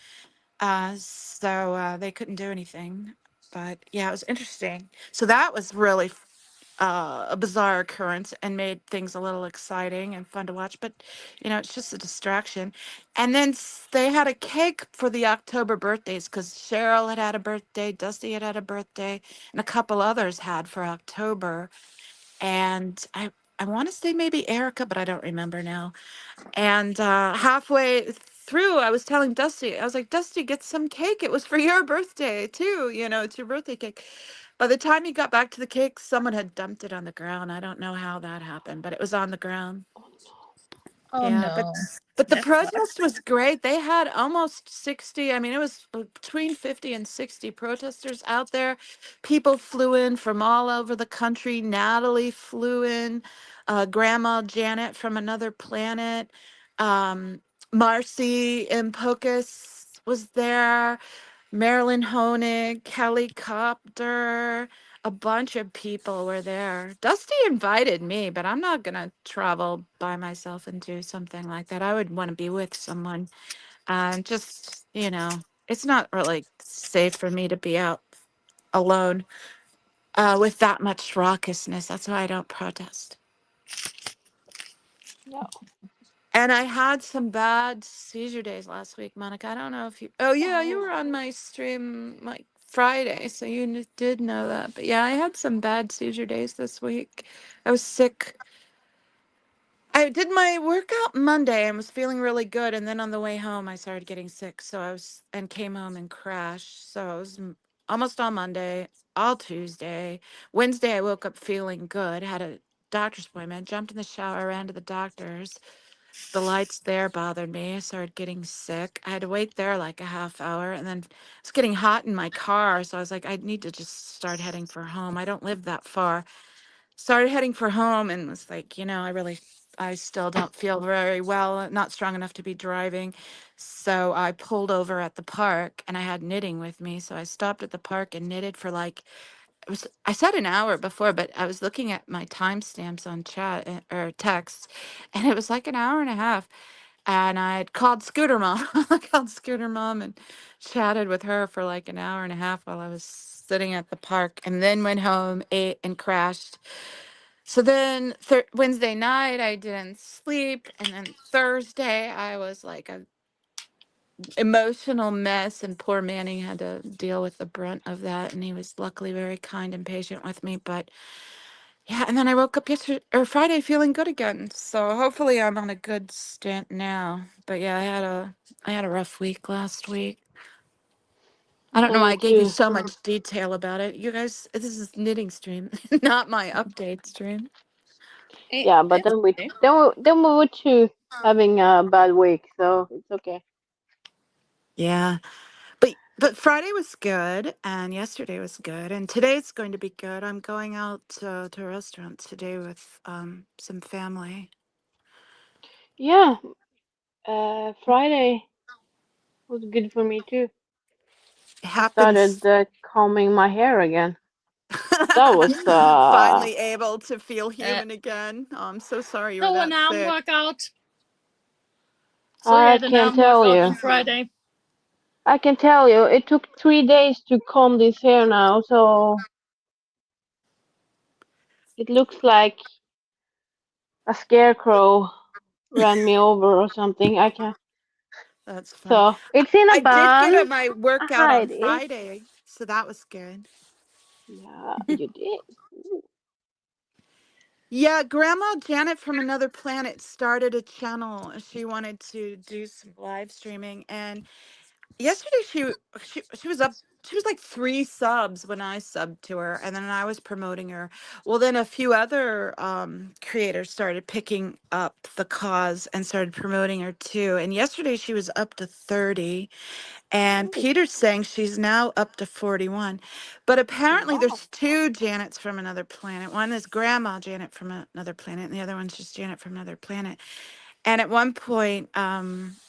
So they couldn't do anything. But yeah, it was interesting. So that was really a bizarre occurrence and made things a little exciting and fun to watch. But it's just a distraction. And then they had a cake for the October birthdays because Cheryl had a birthday, Dusty had a birthday, and a couple others had for October. And I want to say maybe Erica, but I don't remember now. And halfway through, I was telling Dusty, I was like, Dusty, get some cake. It was for your birthday too. You know, it's your birthday cake. By the time he got back to the cake, someone had dumped it on the ground. I don't know how that happened, but it was on the ground. Oh no. Oh Yeah, no. but the That protest sucks. was great. They had almost 60, I mean, it was between 50 and 60 protesters out there. People flew in from all over the country. Natalie flew in, Grandma Janet from another planet. Marcy Impocus was there. Marilyn Honig, Kelly Copter, a bunch of people were there. Dusty invited me, but I'm not gonna travel by myself and do something like that. I would want to be with someone. Just, it's not really safe for me to be out alone with that much raucousness. That's why I don't protest. No. And I had some bad seizure days last week, Monica. I don't know if you. Oh yeah, you were Oh. on my stream like Friday, so you did know that. But yeah, I had some bad seizure days this week. I was sick. I did my workout Monday and was feeling really good, and then on the way home, I started getting sick. So I was and came home and crashed. So I was almost all Monday, all Tuesday, Wednesday. I woke up feeling good. Had a doctor's appointment. Jumped in the shower, ran to the doctor's. The lights there bothered me. I started getting sick. I had to wait there like a half hour, and then it's getting hot in my car. So I was like, I need to just start heading for home. I don't live that far. Started heading for home and was like, I still don't feel very well, not strong enough to be driving. So I pulled over at the park and I had knitting with me. So I stopped at the park and knitted for like, I said an hour before, but I was looking at my timestamps on chat or text, and it was like an hour and a half. And I had called Scooter Mom. I called Scooter Mom and chatted with her for like an hour and a half while I was sitting at the park, and then went home, ate, and crashed. So then Wednesday night, I didn't sleep. And then Thursday, I was like a emotional mess. And poor Manning had to deal with the brunt of that. And he was luckily very kind and patient with me. But yeah, and then I woke up yesterday or Friday feeling good again. So hopefully I'm on a good stint now. But yeah, I had a rough week last week. I don't know why Me I gave you too. so much detail about it. You guys, this is knitting stream, not my update stream. Yeah, but That's then we okay. were too having a bad week, so it's okay. Yeah. But Friday was good and yesterday was good and today's going to be good. I'm going out to a restaurant today with some family. Yeah, Friday was good for me too. It I started happens. combing my hair again. That was Finally able to feel Uh, human again. Oh, I'm so sorry you were so an that arm sick. workout. So you I had an can arm tell workout on you. Friday. I can tell you. It took 3 days to comb this hair now, so it looks like a scarecrow ran me over or something. I can. That's funny. So it's in a I did get bun. my I workout on hide it. Friday, so that was good. Yeah, you did. Ooh. Yeah, Grandma Janet from another planet started a channel. She wanted to do some live streaming, and yesterday she was up. She was like 3 subs when I subbed to her, and then I was promoting her. Well, then a few other creators started picking up the cause and started promoting her too. And yesterday she was up to 30. And Ooh. Peter's saying she's now up to 41. But apparently Wow. there's two Janets from another planet. One is Grandma Janet from another planet, and the other one's just Janet from another planet. And at one point,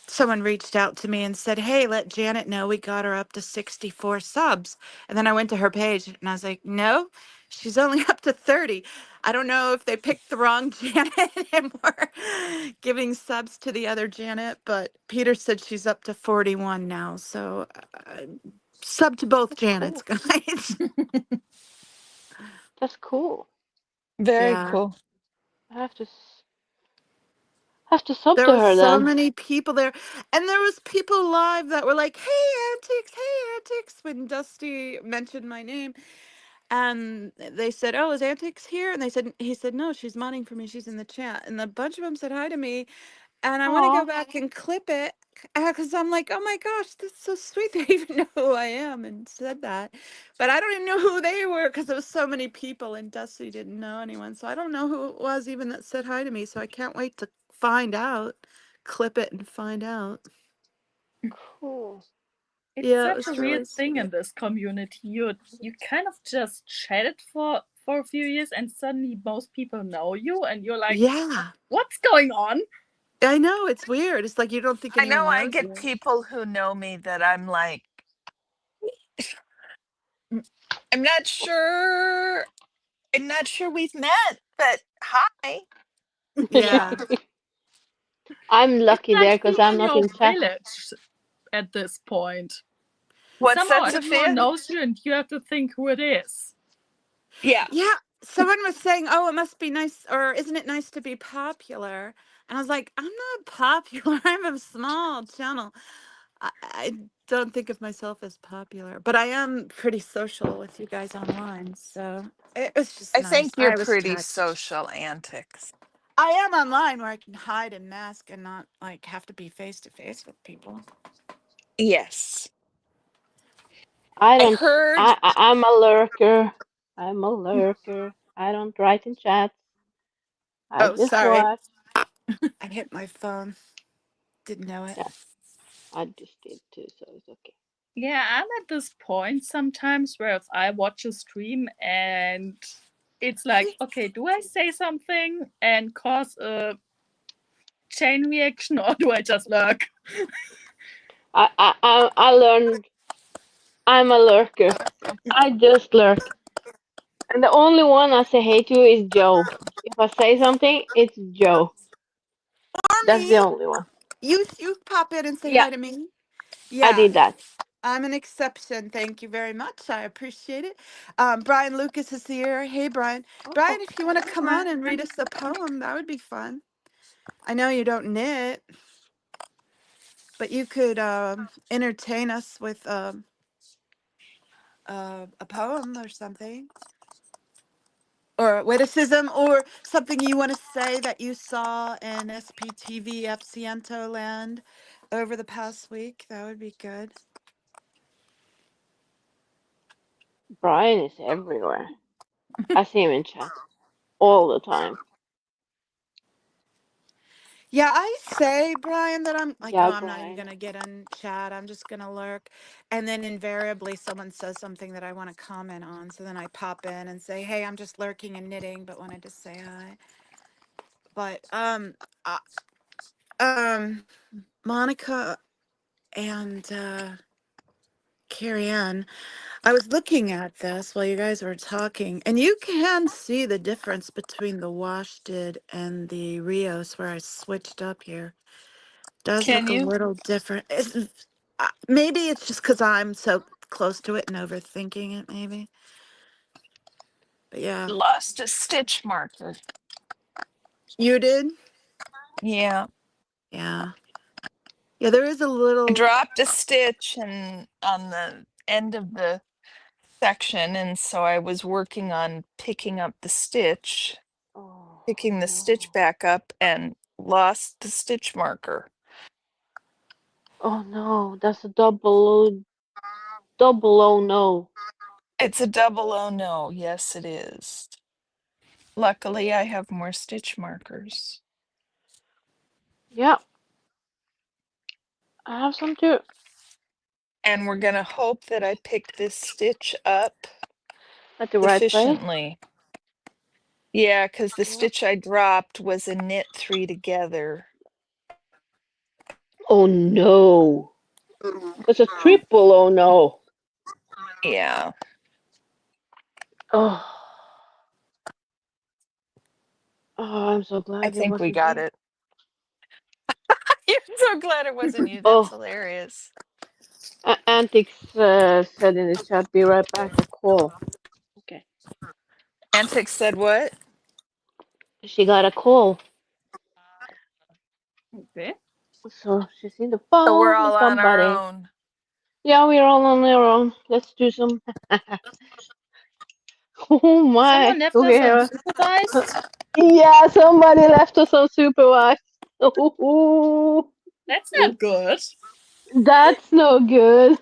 someone reached out to me and said, "Hey, let Janet know we got her up to 64 subs." And then I went to her page and I was like, "No, she's only up to 30. I don't know if they picked the wrong Janet and were giving subs to the other Janet, but Peter said she's up to 41 now. So sub to both That's Janets, cool. guys." That's cool. Very Yeah. cool. I have to sub There to was her so then. many people there, and there was people live that were like, "Hey, Antics, hey, Antics," when Dusty mentioned my name. And they said, "Oh, is Antics here?" And he said, "No, she's modding for me. She's in the chat." And a bunch of them said hi to me. And I want to go Oh, back and clip it because I'm like, oh my gosh, that's so sweet. They even know who I am and said that. But I don't even know who they were because there was so many people and Dusty didn't know anyone. So I don't know who it was even that said hi to me. So I can't wait to find out, clip it and find out. cool. It's Yeah, it such a was weird really thing in sweet. this community. You kind of just chatted for a few years, and suddenly most people know you, and you're like, Yeah, "What's going on?" I know. It's weird. It's like you don't think I know anyone I knows get you. people who know me that I'm like, I'm not sure. I'm not sure we've met, but hi. Yeah. I'm It's lucky like there because being I'm in not your in chat. village at this point. What's Somehow that, everyone Sophia? knows you, and you have to think who it is. Yeah. Yeah, someone was saying, "Oh, it must be nice, or isn't it nice to be popular?" And I was like, "I'm not popular. I'm a small channel. I don't think of myself as popular, but I am pretty social with you guys online. So it was just I nice. think you're I was pretty touched. social, Antics. I am online where I can hide and mask and not like have to be face to face with people. Yes. I I don't. heard, I'm a lurker. I'm a lurker. I don't write in chats. I Oh, just sorry, watch. I hit my phone. Didn't know it. Yeah, I just did too, so it's okay. Yeah, I'm at this point sometimes where if I watch a stream and it's like, okay, do I say something and cause a chain reaction, or do I just lurk? I learned. I'm a lurker. I just lurk. And the only one I say hey to is Joe. If I say something, it's Joe. Or That's the me. only one. You pop in and say Yeah, hi to me. I Yeah, did that. I'm an exception. Thank you very much. I appreciate it. Brian Lucas is here. Hey, Brian. Brian, Oh, if you want to Hi, come on and read Brian. us a poem, that would be fun. I know you don't knit, but you could entertain us with a poem or something, or a witticism, or something you want to say that you saw in SPTV Ciento land over the past week. That would be good. Brian is everywhere. I see him in chat all the time. Yeah, I say, Brian, that I'm like, oh, Yeah, I'm not even Brian. gonna get on chat. I'm just gonna lurk. And then invariably someone says something that I want to comment on. So then I pop in and say, hey, I'm just lurking and knitting, but wanted to say hi. But uh, Monica and Carrie Ann, I was looking at this while you guys were talking, and you can see the difference between the wash did and the Rios where I switched up here. Does can look a you? little different. Maybe it's just because I'm so close to it and overthinking it, maybe. But yeah, Lost a stitch marker. you did? Yeah. Yeah. Yeah, there is a I little. dropped a stitch and on the end of the section, and so I was working on Oh picking the stitch no. back up and lost the stitch marker. Oh no, that's a double oh no. It's a double oh no. Yes, it is. Luckily, I have more stitch markers. Yeah, I have some too. And we're going to hope that I pick this stitch up At the right place. efficiently. Yeah, because the Yeah. stitch I dropped was a knit three together. Oh no. That's a triple oh no. Yeah, Oh. Oh, I'm so I glad it think we wasn't got me. it. You're so glad it wasn't you. That's Oh, hilarious. Antics said in the chat, be right back, a call. Okay. Antics said what? She got a call. Okay. So she's in the So we're phone with all on our somebody. own. Yeah, we're all on our own. Let's do some. Oh my. Someone left us Okay. unsupervised. Yeah, somebody left us unsupervised. Ooh, That's not good. that's no good.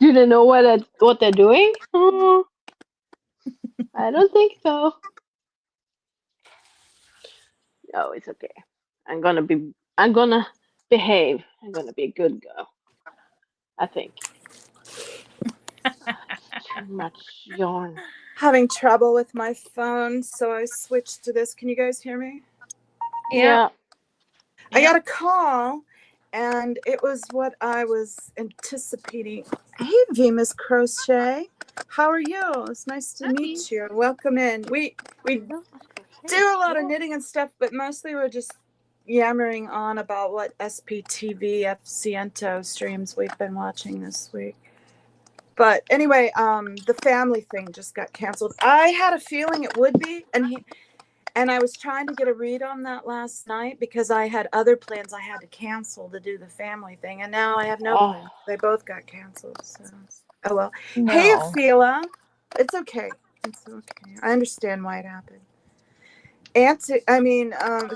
Do they know what they're doing? Oh, I don't think so. No, it's okay. I'm gonna behave. I'm gonna be a good girl. I think. It's too much yarn. Having trouble with my phone, so I switched to this. Can you guys hear me? Yeah. Yeah. I Yeah. got a call, and it was what I was anticipating. Hey, Venus Crochet, how are you? It's nice to Hi. meet you. Welcome in. We do a lot of knitting and stuff, but mostly we're just yammering on about what SPTV Ciento streams we've been watching this week. But anyway, the family thing just got canceled. I had a feeling it would be, and I was trying to get a read on that last night because I had other plans I had to cancel to do the family thing, and now I have no Oh, plans. They both got canceled. So, oh well. Hey, No. Aphila, it's okay. It's okay. I understand why it happened.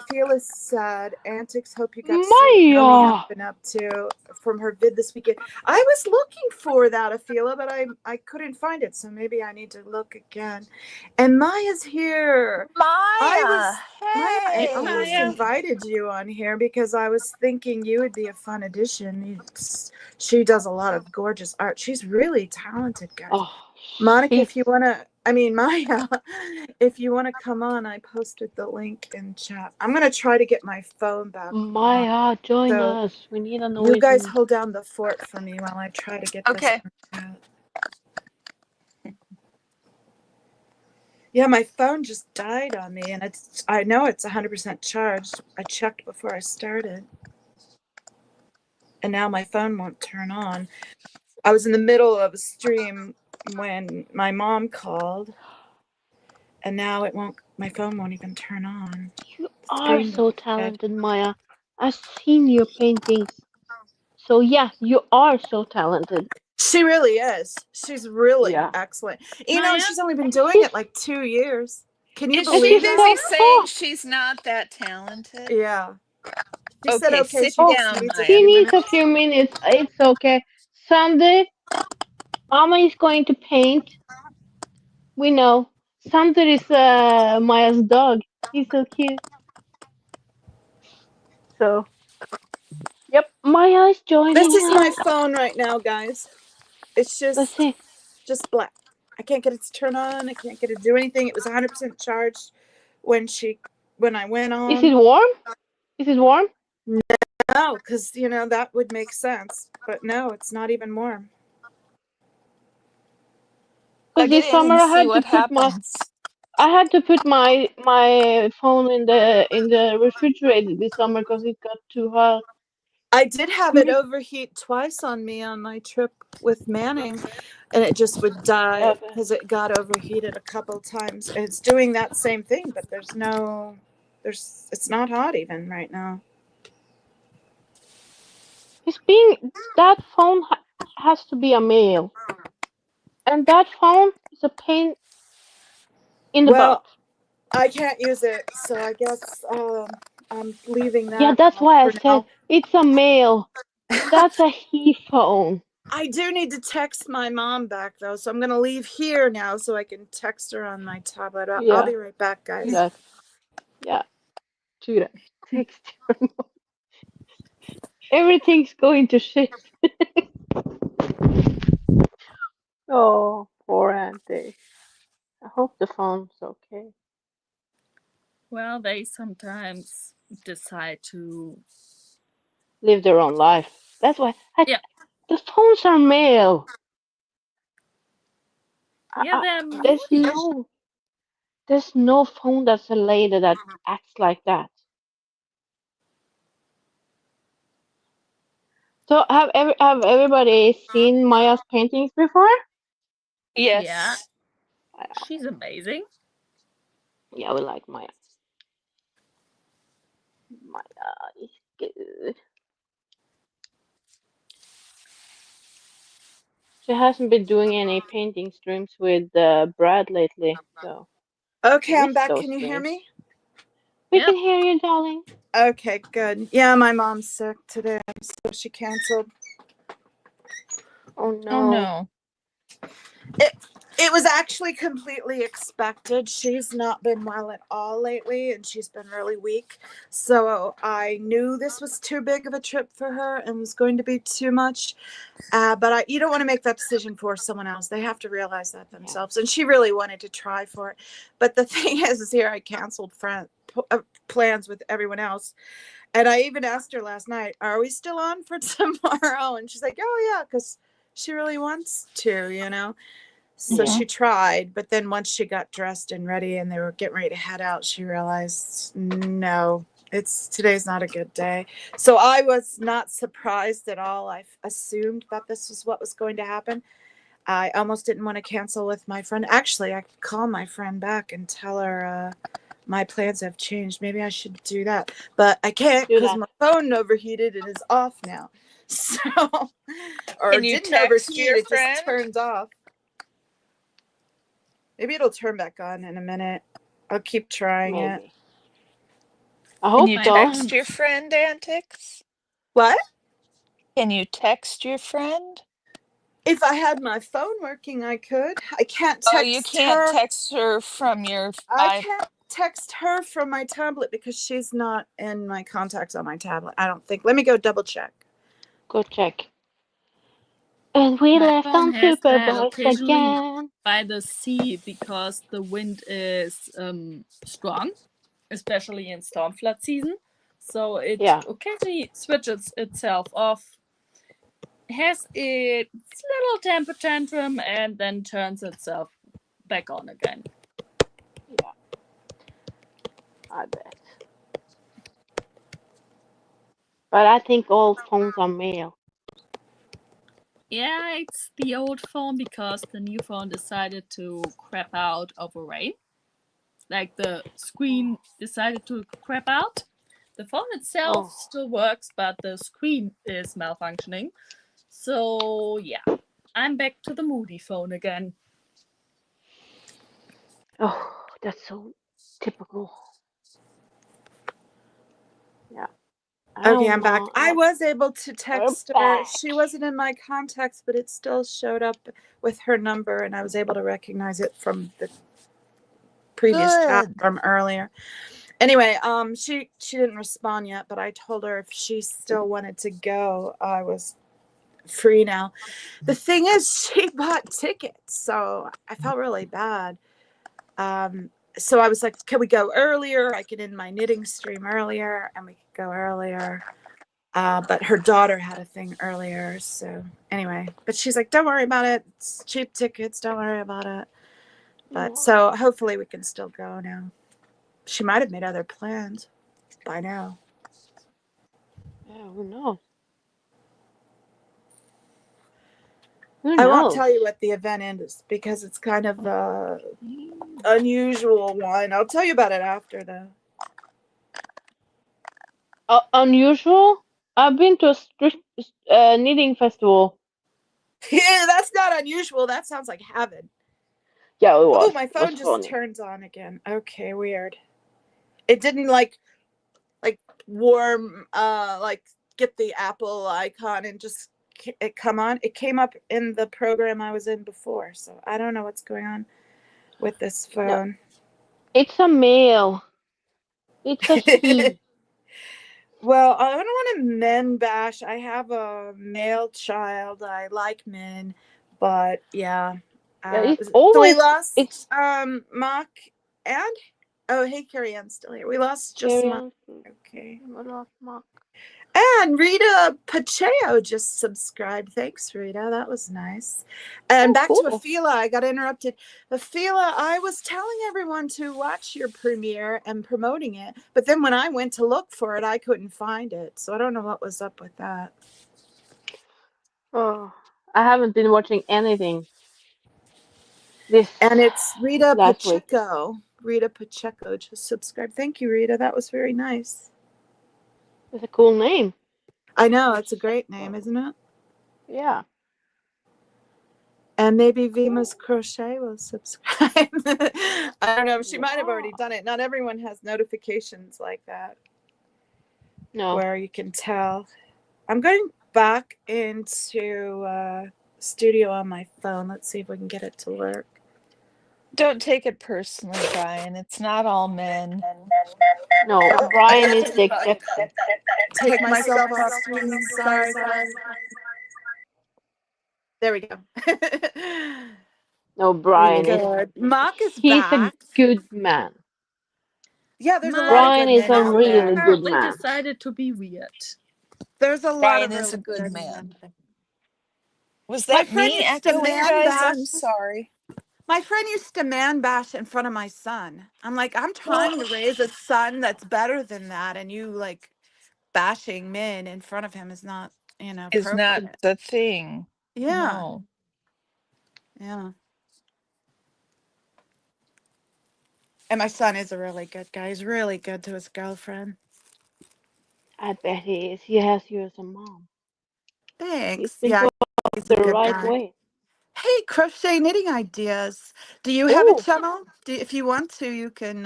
Felix said, Antics, hope you got to see what Yummy has Maya. been up to from her vid this weekend. I was looking for that, Aphila, but I couldn't find it, so maybe I need to look again. And Maya's here. Maya, I Hey, almost hey. Maya. invited you on here because I was thinking you would be a fun addition. She does a lot of gorgeous art. She's really talented, guys. Oh, Monica, she's if you want to, Maya, if you want to come on, I posted the link in chat. I'm going to try to get my phone back on. Maya. Join So us. We need a you guys noisy. hold down the fort for me while I try to get this Okay. out. Yeah, my phone just died on me, and I know it's 100% charged. I checked before I started. And now my phone won't turn on. I was in the middle of a stream when my mom called, and now it won't. My phone won't even turn on. You The are screen so won't dead. talented, Maya. I've seen your paintings. So yeah, you are so talented. She really is. She's really Yeah. excellent. Maya. She's only been And doing she's it like 2 years. Can you Is and she believe she's that? busy so saying oh she's not that talented? Yeah. She said, Okay, okay, sit she oh just down, needs a Maya. she few needs a minutes. few minutes. It's okay. Sunday, Mama is going to paint. We know. Sander is Maya's dog. He's so cute. So yep, Maya is This joining is my us. phone right now, guys. It's Let's see. just black. I can't get it to turn on. I can't get it to do anything. It was 100% charged when I went Is it on. warm? Is it warm? No, because that would make sense. But no, it's not even warm. Because Plug it this in summer and see what happens. I had to put my phone in the refrigerator this summer because it got too hot. I did have it Me- overheat twice on me on my trip with Manning, and it just would die Yeah, because it got overheated a couple times. And it's doing that same thing, but it's not hot even right now. it's being that phone has to be a male, and that phone is a pain in the butt. Well, I can't use it, so I guess I'm leaving Yeah, that that's off why I for said now. it's a male. That's a he phone. I do need to text my mom back though, so I'm gonna leave here now so I can text her on my tablet. I'll Yeah, be right back, do guys. that. Yeah, do that. Text. Everything's going to shit. Oh, poor auntie. I hope the phone's okay. Well, they sometimes decide to. Live their own life. That's why Yeah. the phones are male. Yeah, they're There's moody. no phone that's a lady that acts like that. So have everybody seen Maya's paintings before? Yeah. Yes. She's amazing. Yeah, we like Maya. Maya is good. She hasn't been doing any painting streams with Brad lately, so I Okay, I'm missed back. those Can you hear streams. me? We Yep. can hear you, darling. Okay, good. Yeah, my mom's sick today, so she canceled. Oh Oh no. no. It was actually completely expected. She's not been well at all lately, and she's been really weak. So I knew this was too big of a trip for her and was going to be too much. But you don't want to make that decision for someone else. They have to realize that Yeah. themselves. And she really wanted to try for it. But the thing is here I canceled plans with everyone else. And I even asked her last night, are we still on for tomorrow? And she's like, oh, yeah, because she really wants to, you know. So Yeah. she tried, but then once she got dressed and ready and they were getting ready to head out, she realized, no, today's not a good day. So I was not surprised at all. I assumed that this was what was going to happen. I almost didn't want to cancel with my friend. Actually, I could call my friend back and tell her my plans have changed. Maybe I should do that, but I can't Do because that. my phone overheated and is off now. So, or Can you didn't text overheat, your it just friend? turned off. Maybe it'll turn back on in a minute. I'll keep trying it. Maybe. I Can hope you My so. text phone. your friend, Antics? What? Can you text your friend? If I had my phone working, I could. I can't Oh, you text can't her. text her from your I can't text her from my tablet because she's not in my contacts on my tablet. I don't think. Let me go double check. Go check. And we My left phone on has that Superboys occasionally again. by the sea because the wind is strong, especially in storm flood season. So it Yeah. occasionally switches itself off, has its little temper tantrum, and then turns itself back on again. Yeah. I bet. But I think all phones are male. Yeah, it's the old phone because the new phone decided to crap out over rain. Like the screen decided to crap out. The phone itself Oh. still works, but the screen is malfunctioning. So, yeah, I'm back to the moody phone again. Oh, that's so typical. Yeah. Okay, Oh I'm back. no. I was able to We're text her. back. She wasn't in my contacts, but it still showed up with her number, and I was able to recognize it from the previous chat good. from earlier. Anyway, she didn't respond yet, but I told her if she still wanted to go, I was free now. The thing is, she bought tickets, so I felt really bad. So I was like, can we go earlier? I could end my knitting stream earlier, and we could go earlier. But her daughter had a thing earlier, so anyway. But she's like, don't worry about it. It's cheap tickets. Don't worry about it. But so hopefully we can still go now. She might have made other plans by now. Yeah, who knows? Who I won't knows? tell you what the event is because it's kind of unusual one. I'll tell you about it after though. Unusual? I've been to a knitting festival. Yeah, that's not unusual. That sounds like heaven. Yeah, it Oh, was. my It was phone just funny. turns on again. Okay, weird. It didn't like warm like get the Apple icon and just it come on. It came up in the program I was in before, so I don't know what's going on with this No, phone. it's a male. It's a he. Well, I don't want to men bash. I have a male child. I like men, but yeah. Yeah, it's So we always it's lost Mock and oh hey Carrie Ann's still here. We lost just Mock. Syrian. Okay. Mark. And Rita Pacheco just subscribed. Thanks, Rita. That was nice. And Oh, back to cool. Afila. I got interrupted. Afila, I was telling everyone to watch your premiere and promoting it. But then when I went to look for it, I couldn't find it. So I don't know what was up with that. Oh, I haven't been watching anything this And it's Rita last week. Pacheco. Rita Pacheco just subscribed. Thank you, Rita. That was very nice. It's a cool name. I know. It's a great name, isn't it? Yeah. And maybe Vima's Crochet will subscribe. I don't know. She might have already Wow. done it. Not everyone has notifications like that No. where you can tell. I'm going back into studio on my phone. Let's see if we can get it to work. Don't take it personally, Brian. It's not all men. No, Brian is the exception. Take myself off screen. Sorry, guys. There we go. No, We Brian is good. Mark is he's a back. good man. Yeah, there's a lot My of Brian good is men a out really there. good apparently man. decided to be weird. There's a lot Brian of is a really good good men out man. there. Was My that friend me used to echoing, man guys? bash. I'm sorry. My friend used to man bash in front of my son. I'm like, I'm trying to Oh, raise a son that's better than that, and you like bashing men in front of him is not, is not appropriate. the thing. Yeah, No. yeah. And my son is a really good guy. He's really good to his girlfriend. I bet he is. He has you as a mom. He's Thanks. been Yeah, going he's a the good right guy. way. Hey, crochet knitting ideas. Do you have a Oh, channel? If you want to, you can.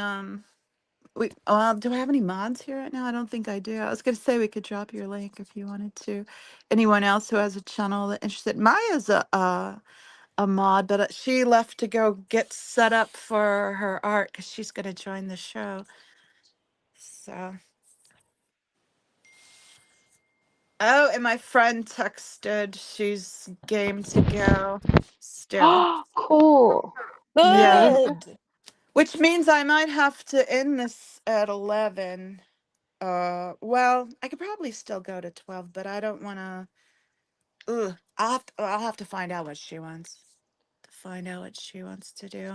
Do I have any mods here right now? I don't think I do. I was gonna say we could drop your link if you wanted to. Anyone else who has a channel that interested? Maya's a mod, but she left to go get set up for her art because she's gonna join the show. So. Oh, and my friend texted. She's game to go. Still. cool. You Yeah. named her? Good. Which means I might have to end this at 11. Well, I could probably still go to 12, but I don't want to. Ugh, I'll have to find out what she wants. To find out what she wants to do.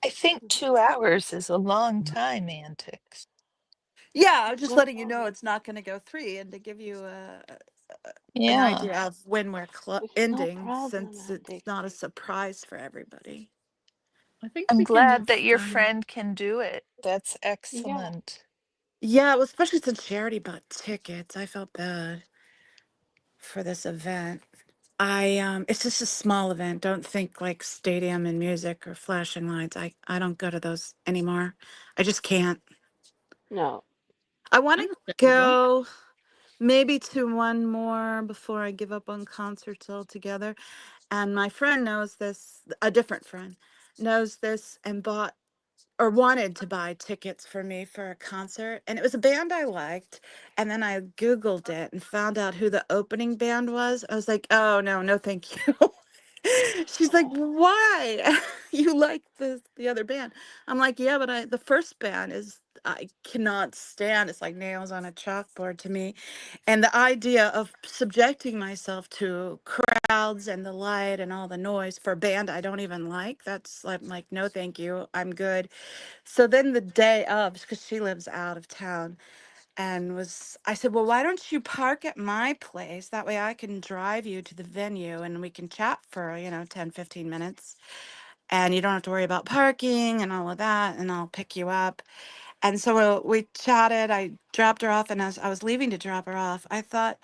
I think 2 hours is a long time, Antics. Yeah, I'm just No letting you know problem. it's not going to go 3 and to give you an Yeah. idea of when we're It's no ending problem, since it's Antics. not a surprise for everybody. I think I'm we can. glad that your So, friend can do it. That's Yeah. excellent. yeah, well, especially since Charity bought tickets, I felt bad for this event. It's just a small event. Don't think like stadium and music or flashing lights. I don't go to those anymore. I just can't. No. I want to Understandable. go maybe to one more before I give up on concerts altogether. And my friend knows this, a different friend knows this and bought or wanted to buy tickets for me for a concert. And it was a band I liked. And then I Googled it and found out who the opening band was. I was like, oh, no, no, thank you. She's like, why? You like the other band? I'm like, yeah, but the first band is I cannot stand. It's like nails on a chalkboard to me. And the idea of subjecting myself to crowds and the light and all the noise for a band I don't even like, that's like no, thank you. I'm good. So then the day of, because she lives out of town, and I said, well, why don't you park at my place? That way I can drive you to the venue and we can chat for, 10, 15 minutes. And you don't have to worry about parking and all of that. And I'll pick you up. And so we chatted. I dropped her off. And as I was leaving to drop her off, I thought,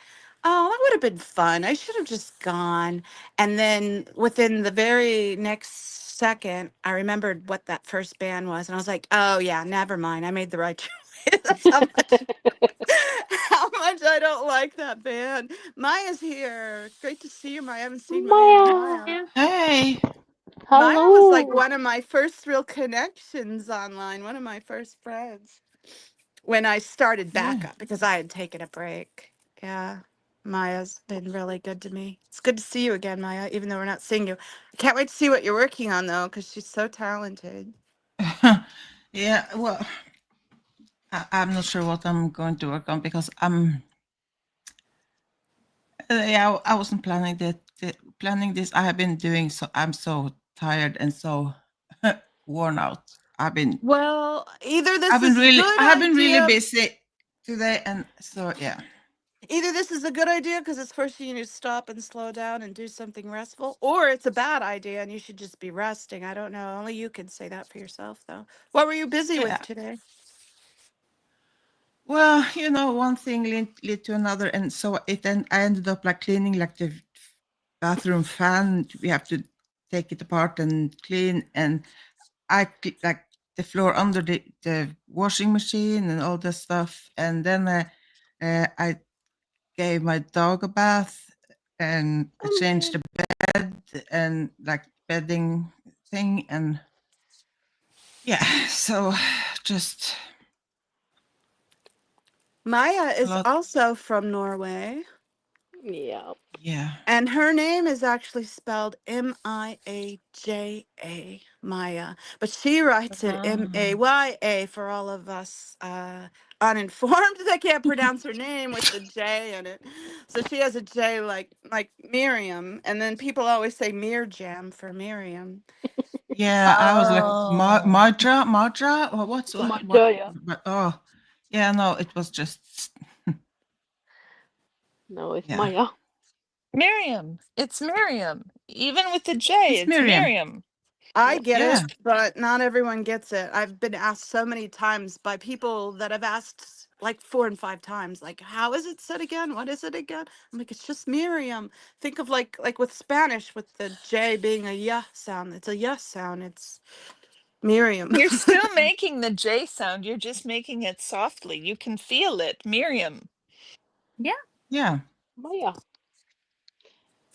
oh, that would have been fun. I should have just gone. And then within the very next second, I remembered what that first band was. And I was like, oh, yeah, never mind. I made the right choice. That's how much. How much I don't like that band. Maya's here. Great to see you, Maya. I haven't seen Maya in a Maya. while. Yeah. Hey. Maya was like Hello. one of my first real connections online, one of my first friends when I started Yeah. back up because I had taken a break. Yeah. Maya's been really good to me. It's good to see you again, Maya, even though we're not seeing you. I can't wait to see what you're working on, though, because she's so talented. Yeah. Well, I'm not sure what I'm going to work on because yeah, I wasn't planning planning this. I have been doing so. I'm so tired and so worn out. Well, either I've this been is really good I have been really idea busy today, and so yeah. Either this is a good idea because it's forcing you to stop and slow down and do something restful, or it's a bad idea and you should just be resting. I don't know. Only you can say that for yourself, though. What were you busy with Yeah. today? Well, one thing lead to another, and so I ended up like cleaning like the bathroom fan. We have to take it apart and clean. And like the floor under the washing machine and all this stuff. And then I gave my dog a bath and I Oh changed man. the bed and like bedding thing. And yeah, so just Maya a is lot. also from Norway, Yeah. Yeah. and her name is actually spelled Miaja, Maya, but she writes it Ah. Maya for all of us uninformed that can't pronounce her name with the J in it. So she has a J like Miriam, and then people always say Mirjam for Miriam. Yeah, I was like, Oh. Madra, or My what? joy, yeah. But oh, yeah, no, it was just, No, it's yeah, Maya. Miriam. It's Miriam. Even with the J, it's it's Miriam. Miriam. I Yes. get it, Yeah, but not everyone gets it. I've been asked so many times by people that have asked like 4 and 5 times, like, how is it said again? What is it again? I'm like, it's just Miriam. Think of like with Spanish with the J being a yeah sound. It's a yeah sound. It's Miriam. You're still making the J sound. You're just making it softly. You can feel it. Miriam. Yeah. yeah. Maya.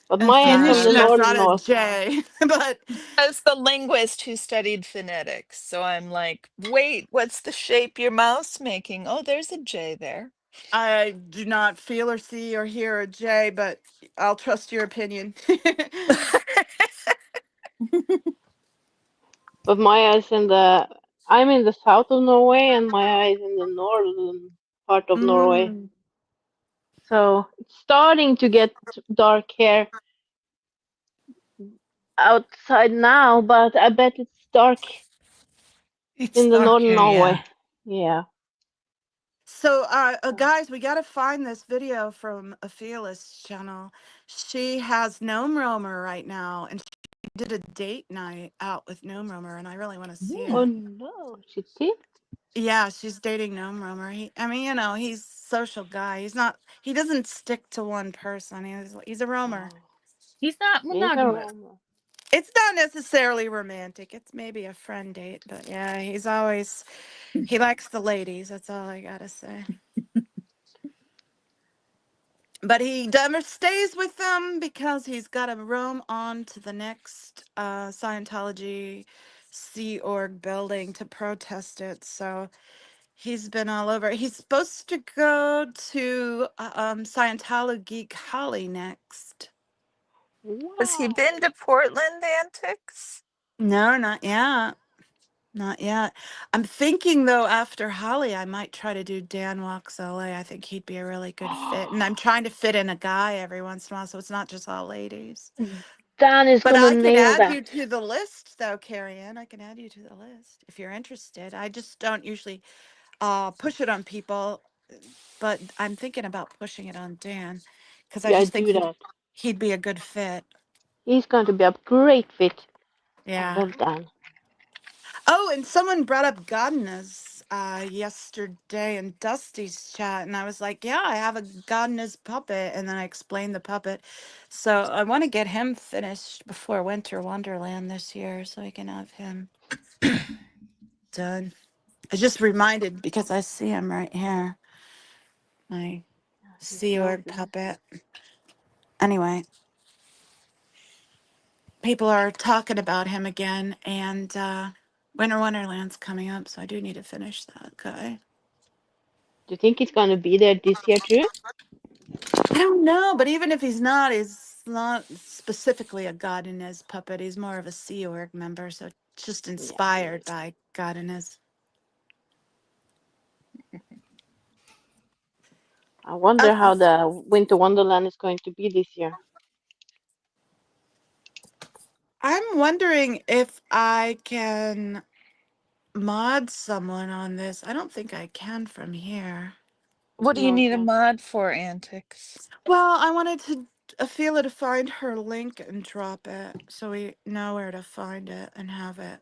But And Maya is from Finnish, the That's like, northern not a north. J, but As the linguist who studied phonetics. So I'm like, wait, what's the shape your mouth's making? Oh, there's a J there. I do not feel or see or hear a J, but I'll trust your opinion. But Maya is in the. I'm in the south of Norway, and Maya is in the northern part of Norway. Mm. So it's starting to get dark here outside now, but I bet it's dark it's in the dark northern here, yeah. Norway. Yeah. So, So, guys, we got to find this video from a Fearless channel. She has Gnome Roamer right now, and she did a date night out with Gnome Roamer, and I really want to see oh it. Hmm. no, she did. Yeah, she's dating Gnome Roamer. I mean, he's social guy. He doesn't stick to one person. He's a roamer. Oh, He's not he's a monogamous. Roma. It's not necessarily romantic. It's maybe a friend date, but yeah, he likes the ladies. That's all I gotta say. But he never stays with them because he's got to roam on to the next Scientology Sea Org building to protest it. So he's been all over. He's supposed to go to Scientology Geek Holly next. Has he Wow. been to Portland Antics? No, not yet. Not yet. I'm thinking though, after Holly, I might try to do Dan Walks LA. I think he'd be a really good fit. And I'm trying to fit in a guy every once in a while, so it's not just all ladies. Dan is But gonna I can nail add that. you to the list, though, Carrie Ann. I can add you to the list if you're interested. I just don't usually push it on people, but I'm thinking about pushing it on Dan because I Yeah, just think do that. he'd be a good fit. He's going to be a great fit. I Yeah. love Dan. Oh, and someone brought up Godness yesterday in Dusty's chat, and I was like, "Yeah, I have a Godness puppet," and then I explained the puppet. So I want to get him finished before Winter Wonderland this year, so I can have him done. I just reminded because I see him right here, my He's Sea Org lovely. puppet. Anyway, people are talking about him again, and Winter Wonderland's coming up, so I do need to finish that guy. Do you think he's going to be there this year too? I don't know, but even if he's not specifically a God Inez puppet. He's more of a Sea Org member, so it's just Yeah. inspired by God Inez. I wonder Uh, how the Winter Wonderland is going to be this year. I'm wondering if I can mod someone on this. I don't think I can from here. What do you No, we need a can't. mod for, Antics? Well, I wanted to Fila to find her link and drop it so we know where to find it and have it.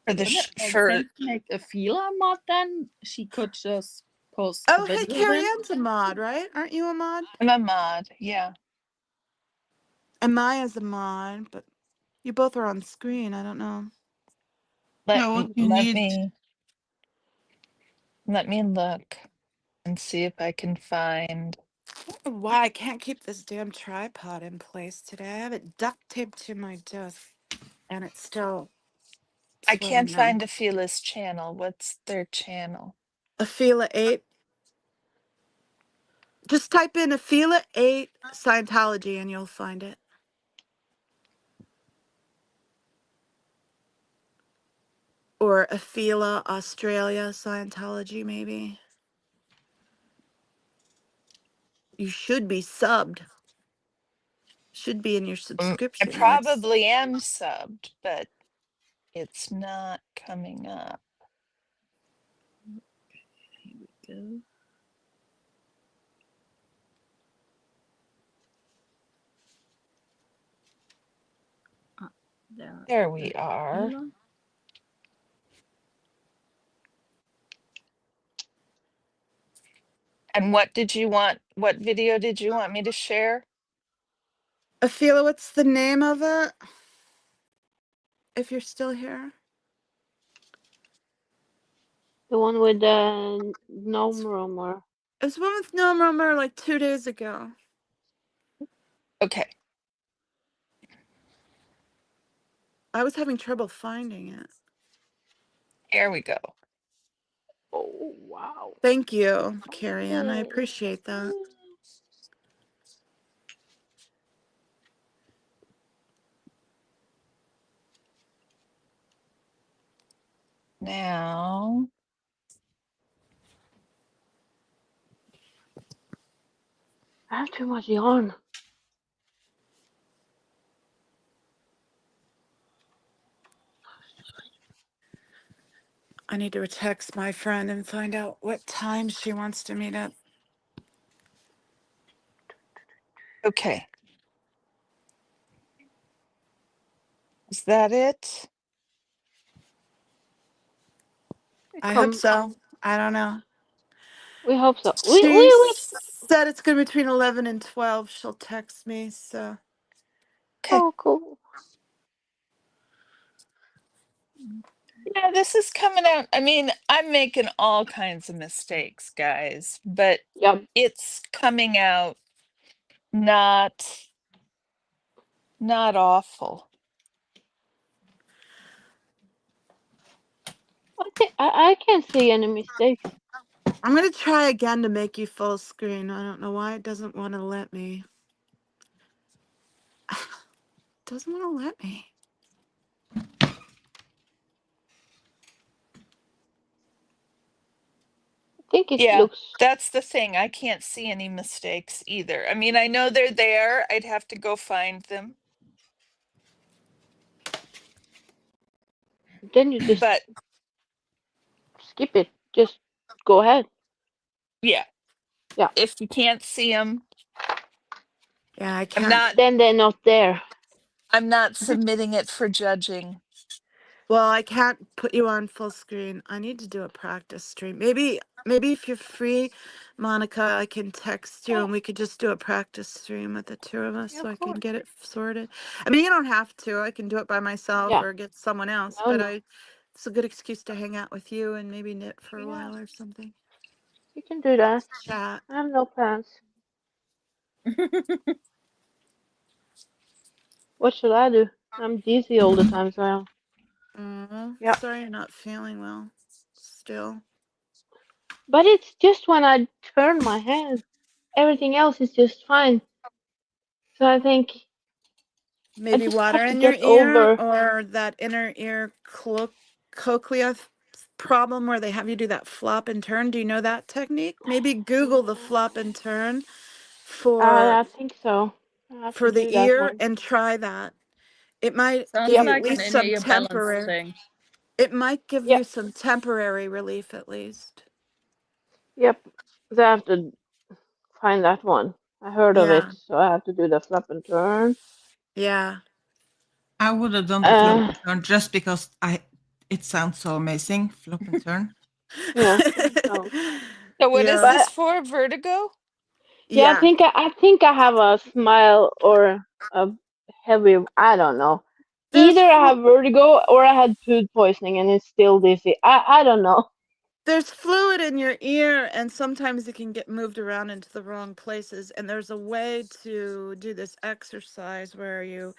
For the for Since make a Fila mod, then she could just post the Oh, hey, video Carrie then. Ann's a mod, right? Aren't you a mod? I'm a mod, yeah. And Maya's a mod, but you both are on screen. I don't know. Yeah, what you let need. me look and see if I can find. I don't know why I can't keep this damn tripod in place today. I have it duct taped to my desk, and it's still I can't swirling find around. Afila's channel. What's their channel? Afila 8. Just type in Afila 8 Scientology and you'll find it. Or Afila Australia Scientology, maybe. You should be subbed. Should be in your I subscription list. probably am subbed, but it's not coming up. Here we go. Ah, There we are. Afila. And what video did you want me to share? Afila, what's the name of it? If you're still here. The one with the gnome rumor. It was one with no murmur like 2 days ago. Okay, I was having trouble finding it. here we go. Oh wow. Thank you, Carrie Ann. I Oh. appreciate that. Now, I have too much yarn. I need to text my friend and find out what time she wants to meet up. okay. Is that it? I hope Come, so. I don't know. we hope so. She We said it's going to be between 11 and 12. She'll text me, so. Okay. Oh cool. Yeah, this is coming out. I mean, I'm making all kinds of mistakes, guys, but Yep. it's coming out not awful. I can't see any mistakes. I'm going to try again to make you full screen. I don't know why it doesn't want to let me. Doesn't want to let me. I think it Yeah, looks. that's the thing. I can't see any mistakes either. I mean, I know they're there. I'd have to go find them. Then you just But skip it. Just go ahead. yeah, Yeah. if you can't see them, Yeah, I I'm can't. not Then they're not there. submitting it for judging. Well, I can't put you on full screen. I need to do a practice stream. Maybe if you're free, Monica, I can text you Yeah. and we could just do a practice stream with the two of us Yeah, so of I can course. get it sorted. I mean, you don't have to. I can do it by myself Yeah. or get someone else, No, but no. it's a good excuse to hang out with you and maybe knit for a Yeah. while or something. You can do that. Chat. I have no plans. What should I do? I'm dizzy all the time, so yeah. Sorry you're not feeling well still. But it's just when I turn my head, everything else is just fine. So I think I Maybe just water have to in your get ear over. or that inner ear cochlea problem where they have you do that flop and turn. Do you know that technique? Maybe Google the Yeah, flop and turn for I think so. I have to for the do that ear one. and try that. It might Sounds give Yep. you at like an least inner some ear balance temporary. thing. It might give Yep. you some temporary relief at least. Yep. So I have to find that one. I heard of it, Yeah. so I have to do the flip and turn. Yeah. I would have done the flip Uh, and turn just because it sounds so amazing. Flip and turn. yeah, it sounds. So what is Yeah. this But for? Vertigo? yeah, Yeah. I think I have a smile or a heavy. I don't know. There's Either I flu- have vertigo or I had food poisoning and it's still dizzy. I don't know. there's fluid in your ear, and sometimes it can get moved around into the wrong places. And there's a way to do this exercise where you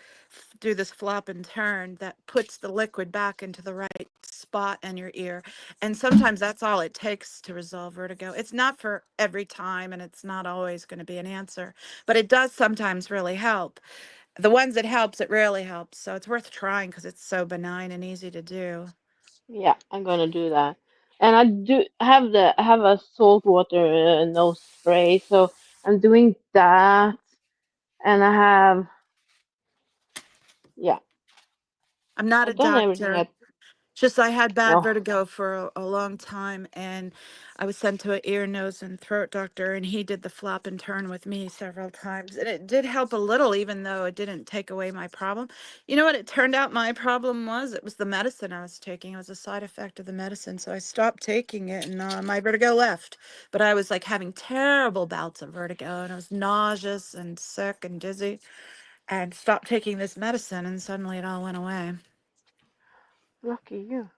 do this flop and turn that puts the liquid back into the right spot in your ear. And sometimes that's all it takes to resolve vertigo. It's not for every time, and it's not always going to be an answer, but it does sometimes really help. The ones it helps, it rarely helps. So it's worth trying because it's so benign and easy to do. Yeah, I'm gonna do that. And I have a salt water nose spray, so I'm doing that. And I have, yeah, I'm not a I've done everything. doctor. Just I had bad No, vertigo for a long time, and I was sent to an ear, nose, and throat doctor, and he did the flop and turn with me several times. And it did help a little, even though it didn't take away my problem. You know what it turned out my problem was? It was the medicine I was taking. It was a side effect of the medicine. So I stopped taking it, and my vertigo left. But I was like having terrible bouts of vertigo, and I was nauseous and sick and dizzy, and stopped taking this medicine, and suddenly it all went away. lucky you.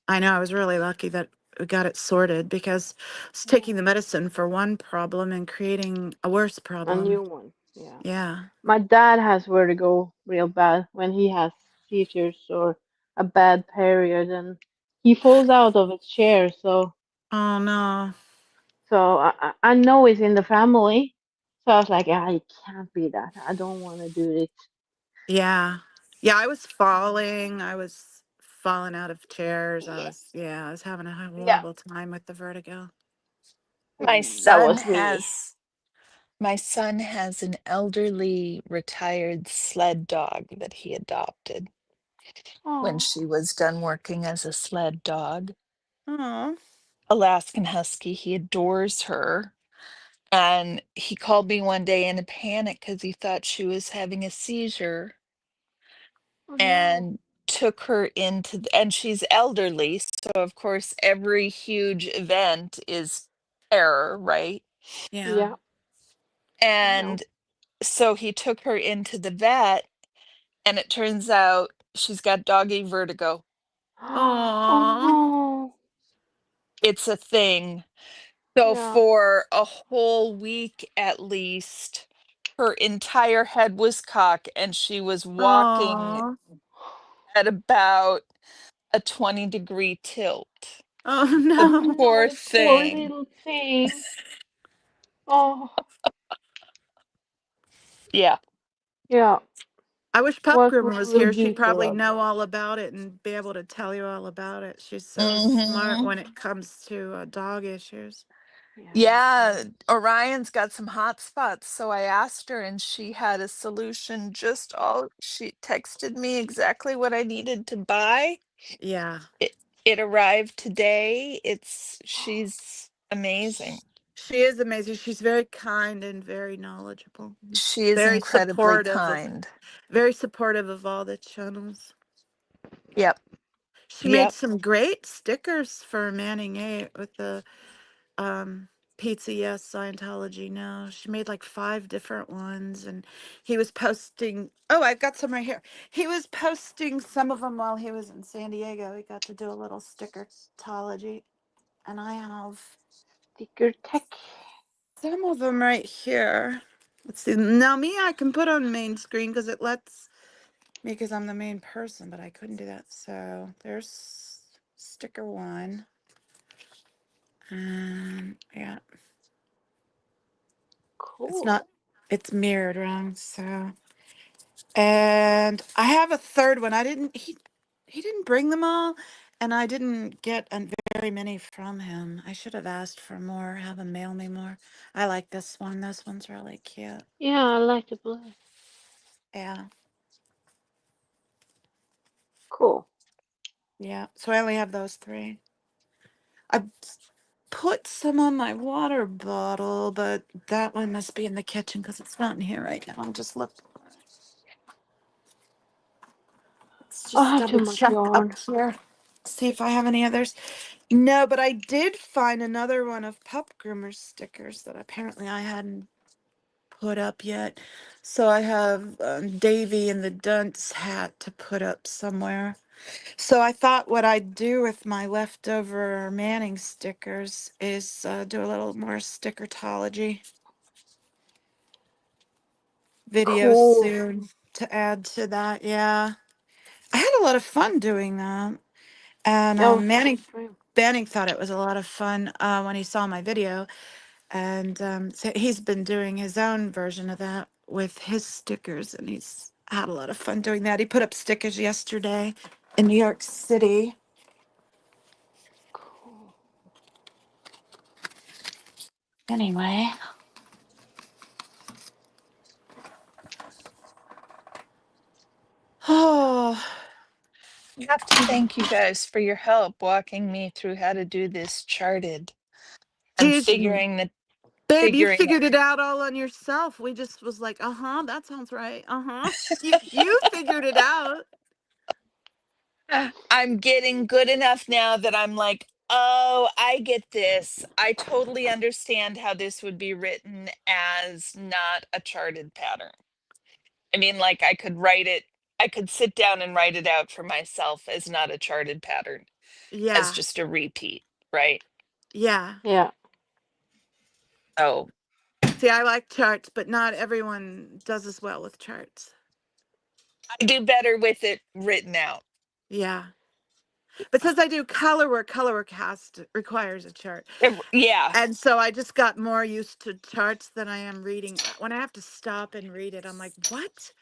I know, I was really lucky that we got it sorted because I was taking the Yeah, medicine for one problem and creating a worse a new problem. one. Yeah. Yeah. My dad has vertigo real bad when he has seizures or a bad period, and he falls out of his chair. Oh no. So I know it's in the family. So I was like, ah, it can't be that. I don't want to do it. Yeah. Yeah, I was falling. I was falling out of chairs. Yeah. I was having a Yeah, horrible time with the vertigo. My that son was me. has my son has an elderly retired sled dog that he adopted when Oh, she was done working as a sled dog. Oh. Alaskan Husky. He adores her. And he called me one day in a panic because he thought she was having a seizure oh no. and took her into, and she's elderly. So, of course, every huge event is terror, right? Yeah. Yeah, I know. And so he took her into the vet, and it turns out she's got doggy vertigo. Oh Oh. no. It's a thing. So Yeah. for a whole week at least, her entire head was cocked and she was walking Oh. at about a 20-degree tilt. Oh The Oh no. no, poor the poor thing. little thing. Oh, Yeah. yeah. I wish Pup What Groomer we was will here. do She'd for probably us. know all about it and be able to tell you all about it. She's so smart Hmm. when it comes to dog issues. Yeah. Yeah. Orion's got some hot spots. So I asked her and she had a solution. She texted me exactly what I needed to buy. Yeah. It arrived today. She's amazing. She is amazing. She's very kind and very knowledgeable. She is Very incredibly supportive of kind. all the channels. Yep. She made Yep. some great stickers for Manning 8 with the um Pizza Yes Scientology No. She made like 5 different ones, and he was posting, oh, I've got some right here. He was posting some of them while he was in San Diego. He got to do a little stickertology, and I have Sticker tech. some of them right here. Let's see. Now me, I can put on main screen because it lets me, because I'm the main person, but I couldn't do that. So there's sticker 1. Yeah, it's not, Cool. it's mirrored wrong. So, and I have a third one. He didn't bring them all, and I didn't get very many from him. I should have asked for more, have him mail me more. I like this one. This one's really cute. Yeah, I like the blue. Yeah. Cool. Yeah. So I only have those 3. I put some on my water bottle, but that one must be in the kitchen because it's not in here right now. I'm just look. Let's I just have too double much check up yarn. here. See if I have any others. No, but I did find another one of Pup Groomer stickers that apparently I hadn't put up yet. So I have Davy and the dunce hat to put up somewhere. So I thought what I'd do with my leftover Manning stickers is do a little more stickertology video Cool. soon to add to that. Yeah. I had a lot of fun doing that. And Oh, Manning thought it was a lot of fun when he saw my video. And so he's been doing his own version of that with his stickers. And he's had a lot of fun doing that. He put up stickers yesterday in New York City. cool. Anyway. Oh, I have to thank you guys for your help walking me through how to do this charted and geez, babe, you figuring figured it out all on yourself. We just was like, that sounds right. You figured it out. I'm getting good enough now that I'm like, oh, I get this. I totally understand how this would be written as not a charted pattern. I mean, like I could sit down and write it out for myself as not a charted pattern, as Yeah, just a repeat, right? yeah. Yeah. Oh, See, I like charts, but not everyone does as well with charts. I do better with it written out. Yeah. But since I do color work requires a chart. Yeah. And so I just got more used to charts than I am reading. When I have to stop and read it, I'm like, what?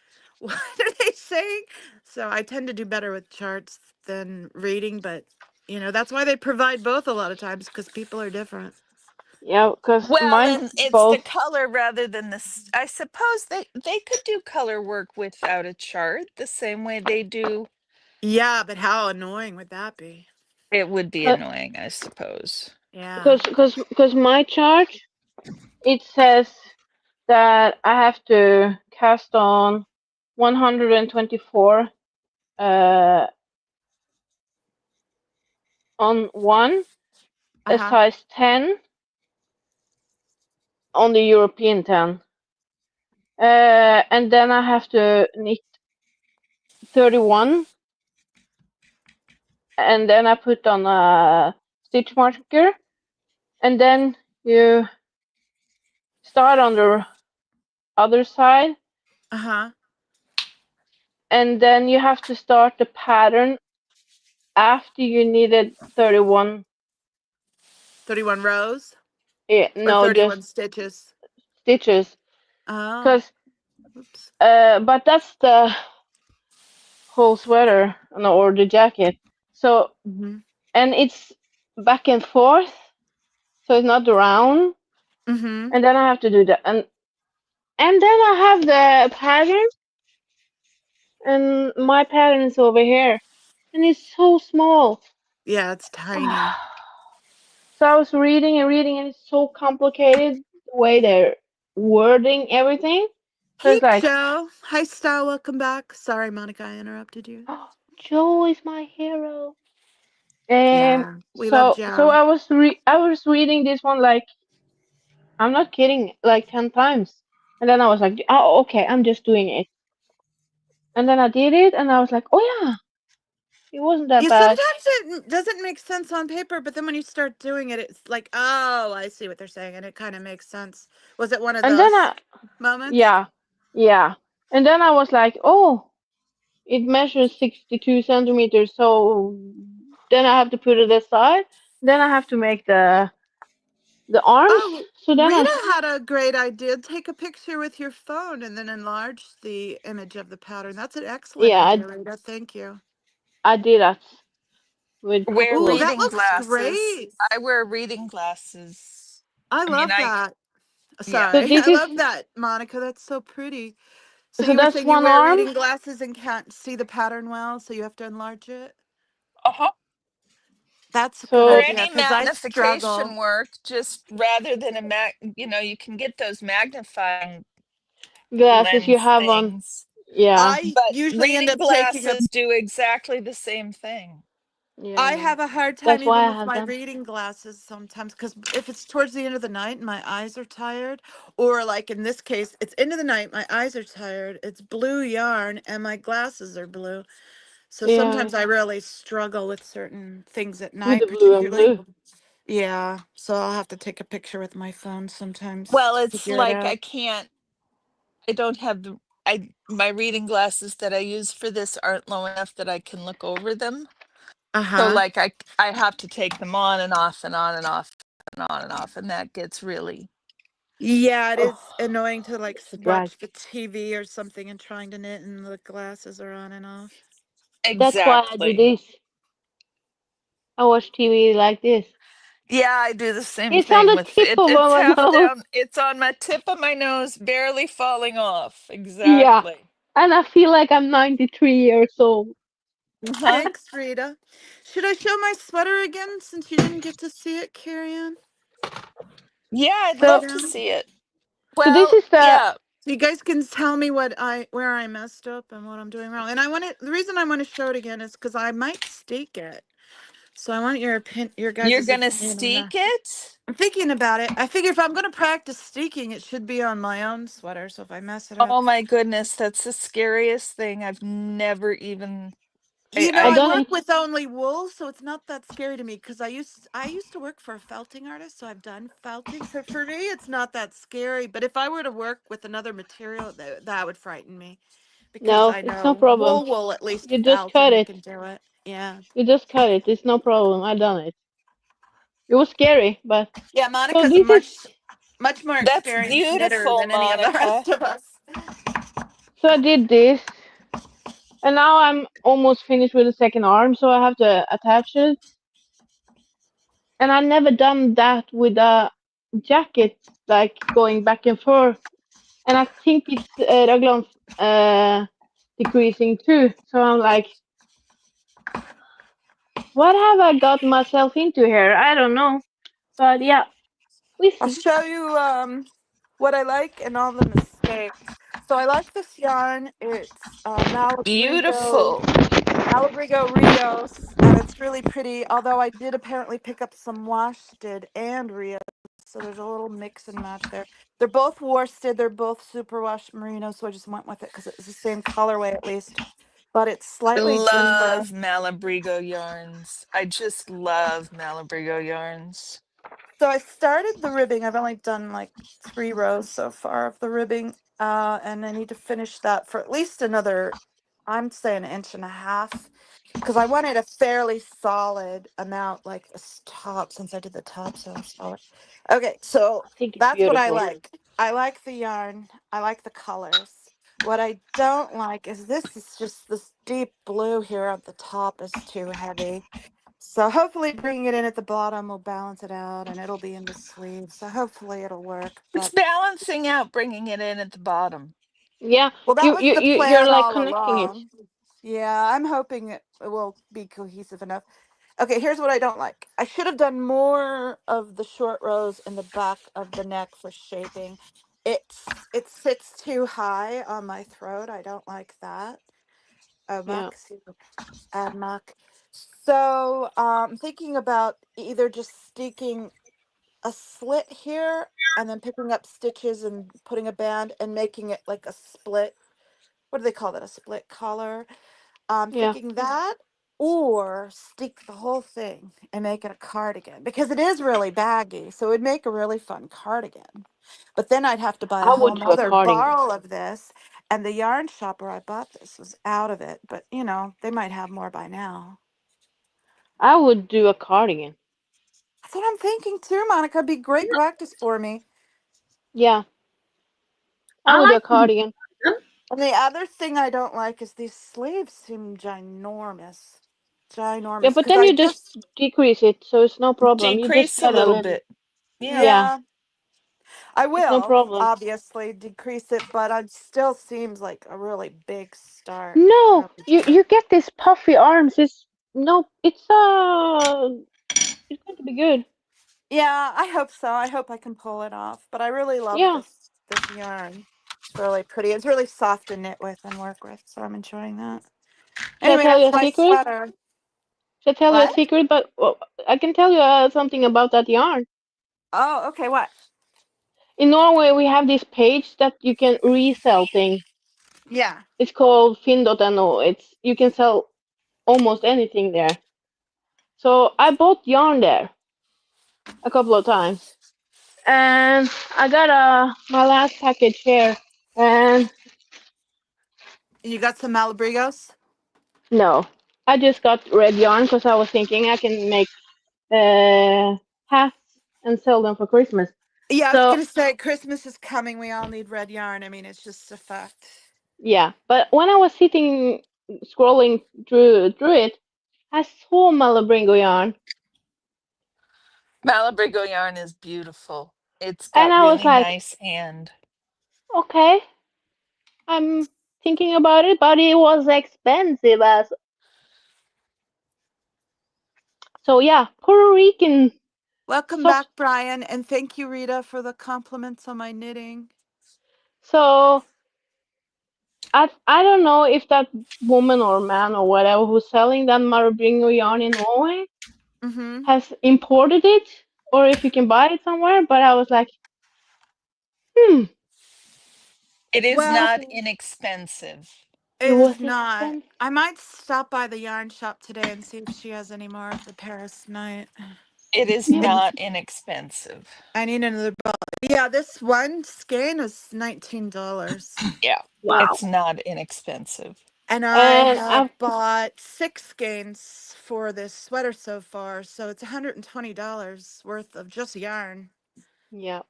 What are they saying? So I tend to do better with charts than reading, but that's why they provide both a lot of times because people are different. Yeah, because Well, mine and it's the both. color rather than this. I suppose they could do color work without a chart the same way they do. Yeah, but how annoying would that be? It would be annoying, I suppose. Yeah. Because my chart, it says that I have to cast on 124 uh, on one, a Uh-huh. size 10 on the European 10. And then I have to knit 31, and then I put on a stitch marker, and then you start on the other side, Uh-huh. and then you have to start the pattern after you knitted 31. 31 rows or No, 31 just stitches. stitches. Oh, Cause oops. but that's the whole sweater, no, or the jacket. So, Mm-hmm. and it's back and forth, so it's not round. Mm-hmm. And then I have to do that, and then I have the pattern, and my pattern is over here, and it's so small. Yeah, it's tiny. So I was reading and reading, and it's so complicated the way they're wording everything. So Hey, it's like, Joe. Hi, Star. Welcome back. Sorry, Monica, I interrupted you. oh, Joe is my hero. And Yeah, we love so Joe. I was reading this one like, I'm not kidding, like 10 times. And then I was like, oh, okay, I'm just doing it. And then I did it, and I was like, oh yeah, it wasn't that Yeah, bad. sometimes it doesn't make sense on paper, but then when you start doing it, it's like, oh, I see what they're saying, and it kind of makes sense. Was it one of And then those moments? yeah, yeah. And then I was like, oh, it measures 62 centimeters, so then I have to put it aside. Then I have to make the arms. Oh, So then Rita I, had a great idea. Take a picture with your phone and then enlarge the image of the pattern. That's an excellent yeah, idea, Rita. Thank you. I did that with a Wear Oh, couple of. that reading looks glasses. great. I wear reading glasses. I I mean, love that. yeah. So Sorry. this I is love that, Monica. That's so pretty. So so you were that's saying you one wear arm. reading glasses and can't see the pattern well, so you have to enlarge it? Uh-huh. That's a good For So idea any because I struggle. magnification work, just rather than you can get those magnifying glasses you lens have on, things, yeah. I but usually end reading up taking a glasses do exactly the same thing. Yeah, I I know. have a hard time That's why even I with have my them. reading glasses sometimes because if it's towards the end of the night and my eyes are tired, or like in this case, it's end of the night, my eyes are tired, it's blue yarn, and my glasses are blue. So Yeah, sometimes I really struggle with certain things at with night, the blue and particularly. blue. Yeah. So I'll have to take a picture with my phone sometimes Well, to it's figure it like out. I don't have my reading glasses that I use for this aren't low enough that I can look over them. Uh So huh. like I have to take them on and off and on and off and on and off, and that gets really Yeah, it is Oh, annoying to like it's a drag. watch the TV or something and trying to knit and the glasses are on and off. That's why I do exactly. this. I watch TV like this. Yeah, I do the same It's on thing the with tip it. of It's my half nose. down. It's on my tip of my nose, barely falling off. Yeah, Exactly. and I feel like I'm 93 years old. Uh-huh. Thanks, Rita. Should I show my sweater again since you didn't get to see it, Carrie? Yeah, I'd So, love to Yeah. see it. so this Well, is the yeah, So you guys can tell me where I messed up and what I'm doing wrong. And the reason I want to show it again is because I might stake it. So I want your you're guys' gonna opinion on steek that. it. I'm thinking about it. I figure if I'm going to practice steaking, it should be on my own sweater. So if I mess it up, Oh my goodness, that's the scariest thing. I've never even. I I I done work it. with only wool, so it's not that scary to me because I used to work for a felting artist, so I've done felting. So for me, it's not that scary. But if I were to work with another material, that would frighten me because No, I it's no know problem. wool will at least You just felt cut and you it. can do it. Yeah. You just cut it. It's no problem. I done it. It was scary, but Yeah, so Monica's a this is much more That's experienced knitter beautiful, than any of the Monica. rest of us. so I did this, and now I'm almost finished with the second arm, so I have to attach it. And I never done that with a jacket, like going back and forth. And I think it's raglan decreasing too. So I'm like, what have I got myself into here? I don't know. But yeah, we I'll see. show you what I like and all the mistakes. So I like this yarn. It's Beautiful. Malabrigo Rios, and it's really pretty. Although I did apparently pick up some worsted and Rios, so there's a little mix and match there. They're both worsted. They're both superwash merino, so I just went with it because it's the same colorway at least, but it's I slightly dimmer. love Malabrigo yarns. I just love Malabrigo yarns. So I started the ribbing. I've only done like 3 rows so far of the ribbing, and I need to finish that for at least another, I'm saying, 1.5 inches, because I wanted a fairly solid amount, like this top, since I did the top so solid. Okay, so I think it's that's what I beautiful. like. I like the yarn. I like the colors. What I don't like is this is just this deep blue here at the top is too heavy. So hopefully bringing it in at the bottom will balance it out and it'll be in the sleeve. So hopefully it'll work. It's But balancing out, bringing it in at the bottom. Yeah, well, that was the you're plan like all connecting it. along. Yeah, I'm hoping it will be cohesive enough. Okay, here's what I don't like. I should have done more of the short rows in the back of the neck for shaping. It sits too high on my throat. I don't like that. Oh, Yeah, Max, add Mac. So thinking about either just sticking a slit here and then picking up stitches and putting a band and making it like a split. What do they call that? A split collar. yeah. Thinking that, or stick the whole thing and make it a cardigan because it is really baggy. So it'd make a really fun cardigan. But then I'd have to buy a I whole would do a nother cardigan. barrel of this. And the yarn shop where I bought this was out of it. But they might have more by now. I would do a cardigan. That's what I'm thinking too, Monica. It'd be great practice for me. Yeah, I I would do like a cardigan. them. And the other thing I don't like is these sleeves seem ginormous. Yeah, Ginormous. but Because then I you just just, decrease it, so it's no problem. You just Decrease a cut a little little. bit. Yeah. Yeah, yeah, I it's no will problem. obviously decrease it, but it still seems like a really big start. No, Really you big. get these puffy arms. It's no, it's going to be good. Yeah, I hope so. I hope I can pull it off. But I really love Yeah. this yarn. It's really pretty. It's really soft to knit with and work with, so I'm enjoying that. Shall I Anyway, tell you that's a my secret? sweater. To tell you a What? secret, but I can tell you something about that yarn. Oh, okay. What? In Norway, we have this page that you can resell things. Yeah. It's called Finn.no. It's you can sell almost anything there. So I bought yarn there a couple of times, and I got my last package here. And You got some Malabrigos? no, I just got red yarn because I was thinking I can make hats and sell them for Christmas. Yeah, I was So gonna say Christmas is coming. We all need red yarn. I mean, it's just a fact. yeah, but when I was sitting scrolling through it, I saw Malabrigo yarn, Malabrigo yarn is beautiful. It's and got I was really like, nice hand. okay, I'm thinking about it, but it was expensive as. So yeah, Puerto Rican. Welcome So back, Brian, and thank you, Rita, for the compliments on my knitting. so I don't know if that woman or man or whatever who's selling that Malabrigo yarn in Norway Mm-hmm. has imported it or if you can buy it somewhere. But I was like, hmm, It is Well, not inexpensive. it it is was not. expensive. I might stop by the yarn shop today and see if she has any more of the Paris night. It is Yeah. And not inexpensive. I need another ball. Yeah, this one skein was $19. Yeah, Wow. it's not inexpensive. And I And have I bought 6 skeins for this sweater so far, so it's $120 worth of just yarn. yeah.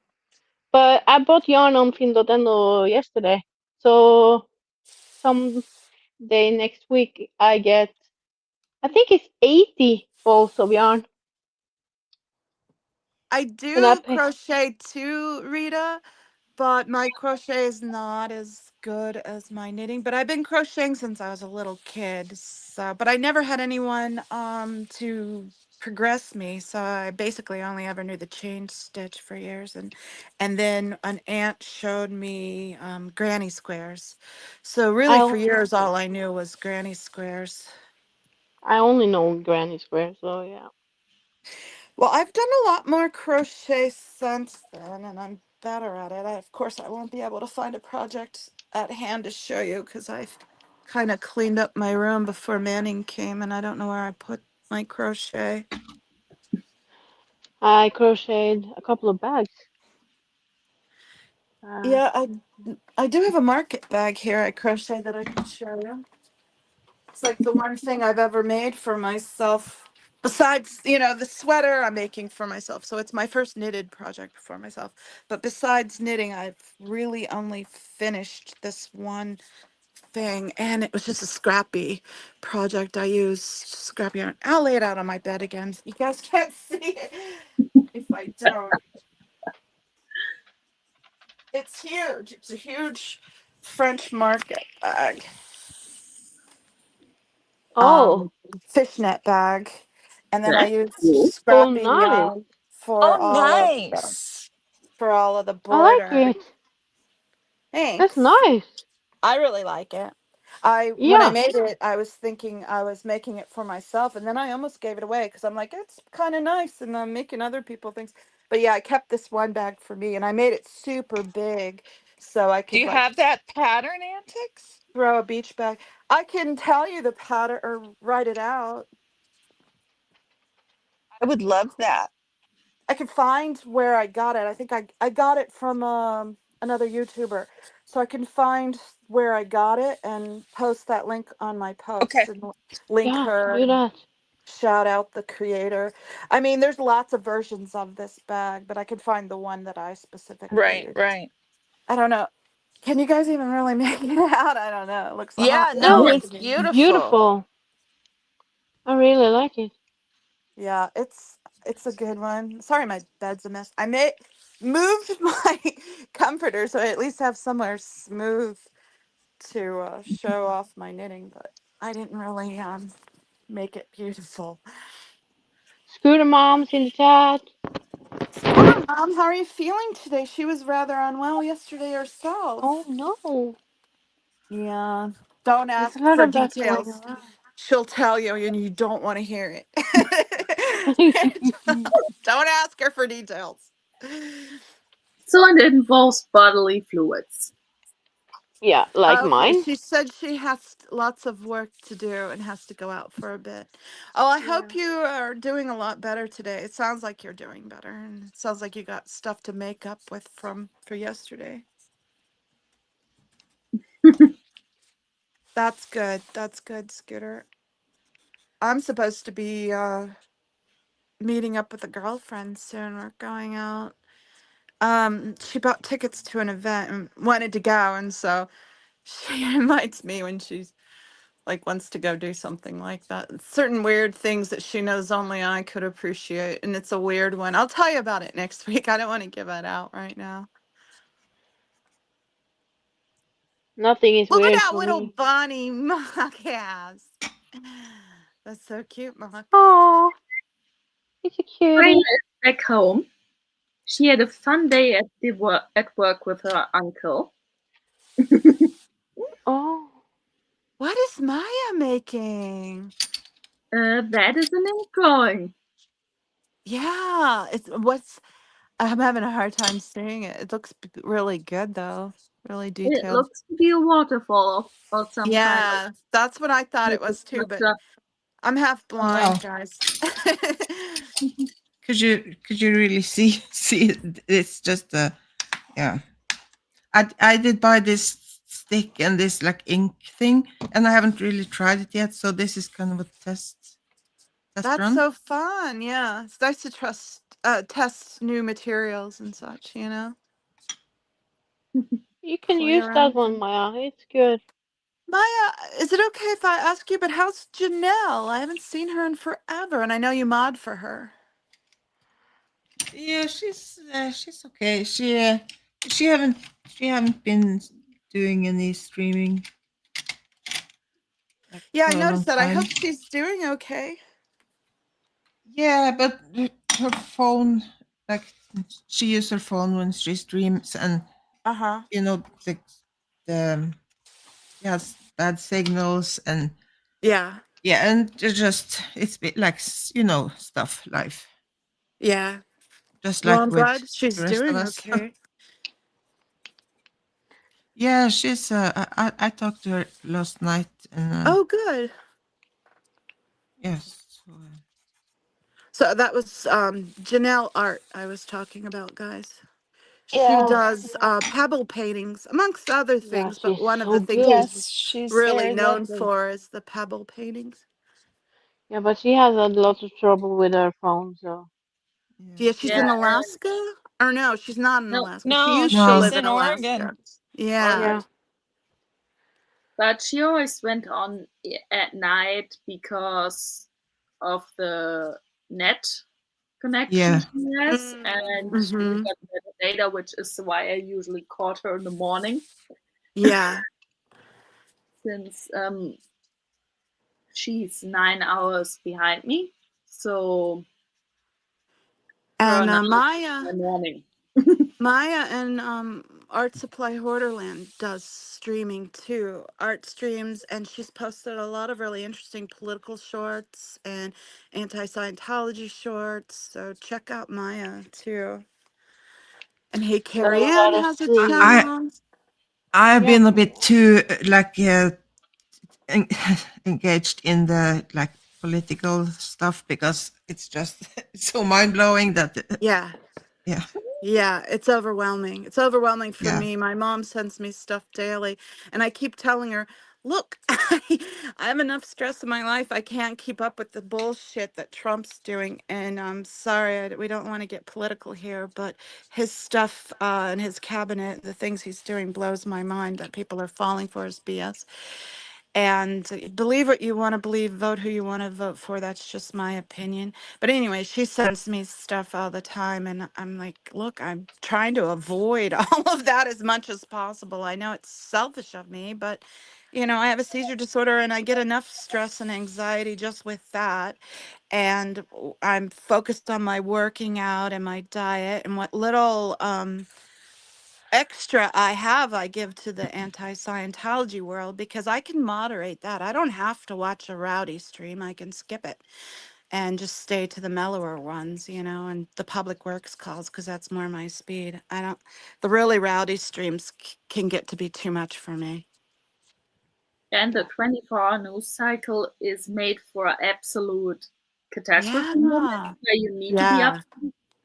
But I bought yarn on Finn.no yesterday. So some day next week I get I think it's 80 balls of yarn I and I do pay. crochet too, Rita, but my crochet is not as good as my knitting. But I've been crocheting since I was a little kid. So, but I never had anyone to progress me. So I basically only ever knew the chain stitch for years, and then an aunt showed me granny squares. So I really, for only years, all I knew was granny squares. I only know granny square, so yeah. Well, I've done a lot more crochet since then, and I'm better at it. Of course, I won't be able to find a project at hand to show you because I've kind of cleaned up my room before Manning came, and I don't know where I put my crochet. I crocheted a couple of bags. Uh, Yeah, I do have a market bag here I crocheted that I could show you. It's like the one thing I've ever made for myself. Besides, the sweater I'm making for myself. So it's my first knitted project for myself. But besides knitting, I've really only finished this one thing. And it was just a scrappy project. I used scrappy yarn. I'll lay it out on my bed again. You guys can't see it if I don't. It's huge. It's a huge French market bag. oh, um, fishnet bag, and then I That's used cool. oh, scrappy nice. yarn for Oh, all of the nice. I like border. it. That's Thanks. nice. I really like it. When I Yeah. made it, I was thinking I was making it for myself, and then I almost gave it away because I'm like, it's kind of nice, and I'm making other people things. But yeah, I kept this one bag for me, and I made it super big so I Do could you like have that pattern, Antics? throw a beach bag. I can tell you the pattern or write it out. I would love that. I can find where I got it. I think I got it from another YouTuber. So I can find where I got it and post that link on my posts Okay. and link Yeah. her Do and that. shout out the creator. I mean, there's lots of versions of this bag, but I can find the one that I specifically Right, used. right. I don't know. Can you guys even really make it out? I don't know. It looks a Yeah, hot No, no, mess it's to it's me. beautiful. beautiful. I really like it. Yeah, it's a good one. Sorry, my bed's a mess. I moved my comforter so I at least have somewhere smooth to show off my knitting, but I didn't really make it beautiful. Scooter mom's in the chat. Scooter Mom, how are you feeling today? She was rather unwell yesterday Oh herself. no. Yeah. Don't There's a ask lot for of that going details. around. she'll tell you and you don't want to hear it. Don't ask her for details. So it involves bodily fluids. Yeah, like Okay, mine. she said she has lots of work to do and has to go out for a bit. Oh, I hope Yeah. you are doing a lot better today. It sounds like you're doing better, and it sounds like you got stuff to make up with from for yesterday. That's good. That's good, Scooter. I'm supposed to be meeting up with a girlfriend soon. We're going out. She bought tickets to an event and wanted to go, and so she invites me when she's like wants to go do something like that. Certain weird things that she knows only I could appreciate, and it's a weird one. I'll tell you about it next week. I don't want to give it out right now. Nothing is Look at weird that for little me. bunny Mock has. That's so cute, Mock. Oh, it's a Freya cutie. is back home. She had a fun day at work with her uncle. Oh, What is Maya making? That is an ink drawing. Yeah, it's what's I'm having a hard time seeing it. It looks really good though. Really It detailed. looks to be a waterfall or some kind of Yeah, that's what I thought it water was too, but structure. I'm half Oh wow. blind, guys. Could you really see see it? It's just yeah. I did buy this stick and this like ink thing, and I haven't really tried it yet. So this is kind of a test That's run. so fun. Yeah. It's nice to test new materials and such, you know? you can Play use that around with one, them. Maya. It's good. Maya, is it okay if I ask you, but how's Janelle? I haven't seen her in forever, and I know you mod for her. Yeah, she's okay. She haven't she haven't been doing any streaming like Yeah, I for a long noticed that. I time. hope she's doing okay. Yeah, but her phone, like she uses her phone when she streams, and Uh-huh. you know the she has bad signals, and Yeah. yeah, and it's bit like stuff life, Yeah. just Well, like I'm with glad the she's rest of doing us. okay. Yeah, she's. I talked to her last night, and Oh, good. yes. So, So that was Janelle Art I was talking about, guys. She Yeah. does pebble paintings, amongst other Yeah, things, but she's one of the so things good. she's Yes, she's really very known lovely. for is the pebble paintings. Yeah, but she has a lot of trouble with her phone, so yeah. Yeah, she's Yeah, in Alaska. Or no, she's not in no, Alaska. She No, used to she's No. live in in Oregon. Alaska. Yeah. yeah. Oregon. But she always went on at night because of the net connection Yeah. she has, and we Mm-hmm. got better data, which is why I usually caught her in the morning, Yeah. since she's 9 hours behind me. So her And night Maya. my morning. Maya and Art Supply Hoarderland does streaming too. Art streams, and she's posted a lot of really interesting political shorts and anti-Scientology shorts. So check out Maya too. And Hey Got Carrie a Ann lot of has a streaming. I channel. I've Yeah. been a bit too like en- engaged in the like political stuff because it's just so mind blowing that Yeah. yeah, Yeah, it's overwhelming. It's overwhelming for yeah, me. My mom sends me stuff daily, and I keep telling her, look, I have enough stress in my life. I can't keep up with the bullshit that Trump's doing. And I'm sorry, we don't want to get political here, but his stuff and his cabinet, the things he's doing blows my mind that people are falling for his BS. And believe what you want to believe, vote who you want to vote for. That's just my opinion. But anyway, she sends me stuff all the time. And I'm like, look, I'm trying to avoid all of that as much as possible. I know it's selfish of me, but I have a seizure disorder and I get enough stress and anxiety just with that. And I'm focused on my working out and my diet and what little extra I give to the anti-Scientology world because I can moderate that. I don't have to watch a rowdy stream. I can skip it and just stay to the mellower ones, and the public works calls because that's more my speed. I don't, the really rowdy streams can get to be too much for me. And the 24-hour news cycle is made for absolute catastrophe moments Yeah. where you need to be up. Yeah.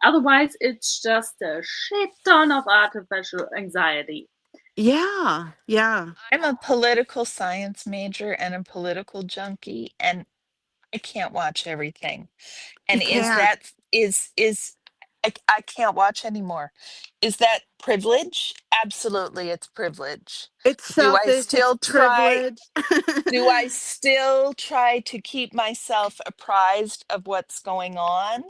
Otherwise, it's just a shit ton of artificial anxiety. Yeah. Yeah. I'm a political science major and a political junkie, and I can't watch everything. You And can't. I can't watch anymore. Is that privilege? Absolutely, it's privilege. It's Do I selfish. It's still try? privilege. Do I still try to keep myself apprised of what's going on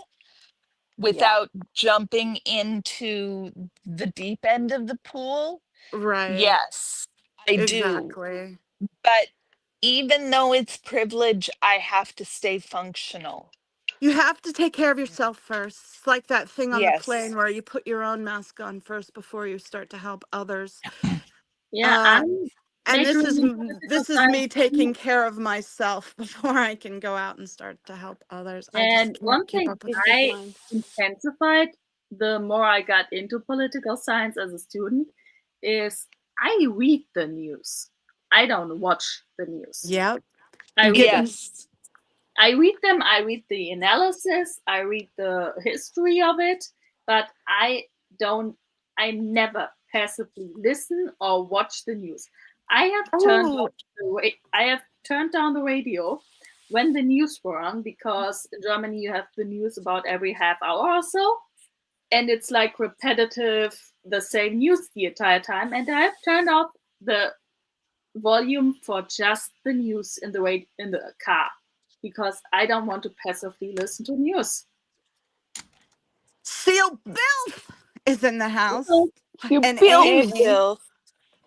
Yeah. without jumping into the deep end of the pool? Right. Yes, I do. Exactly. But even though it's privilege, I have to stay functional. You have to take care of yourself first. It's like that thing on the Yes. plane where you put your own mask on first before you start to help others. Yeah, Uh, I'm and majoring in political this is science me too. taking care of myself before I can go out and start to help others. I just And can't one keep thing up with Peace of I mind. intensified the more I got into political science as a student is I read the news. I don't watch the news. Yep. I You read get them. Yes. I read them. I read the analysis. I read the history of it, but I don't. I never passively listen or watch the news. I have turned oh off I have turned down the radio when the news were on because in Germany you have the news about every half hour or so, and it's like repetitive, the same news the entire time. And I have turned off the volume for just the news in the in the car because I don't want to passively listen to news. Seal Bill is in the house. Well, You And built Hey, Amy. me. Bill.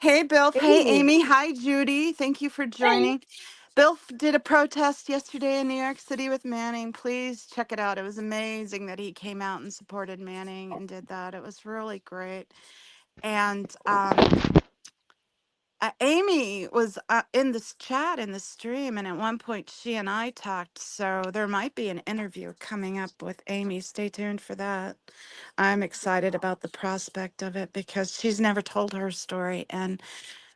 Hey, Bill. Hey, Amy. Amy. Hi, Judy. Thank you for hey, joining. Bill did a protest yesterday in New York City with Manning. Please check it out. It was amazing that he came out and supported Manning and did that. It was really great. And Amy was in this chat in the stream, and at one point she and I talked. So there might be an interview coming up with Amy. Stay tuned for that. I'm excited about the prospect of it because she's never told her story, and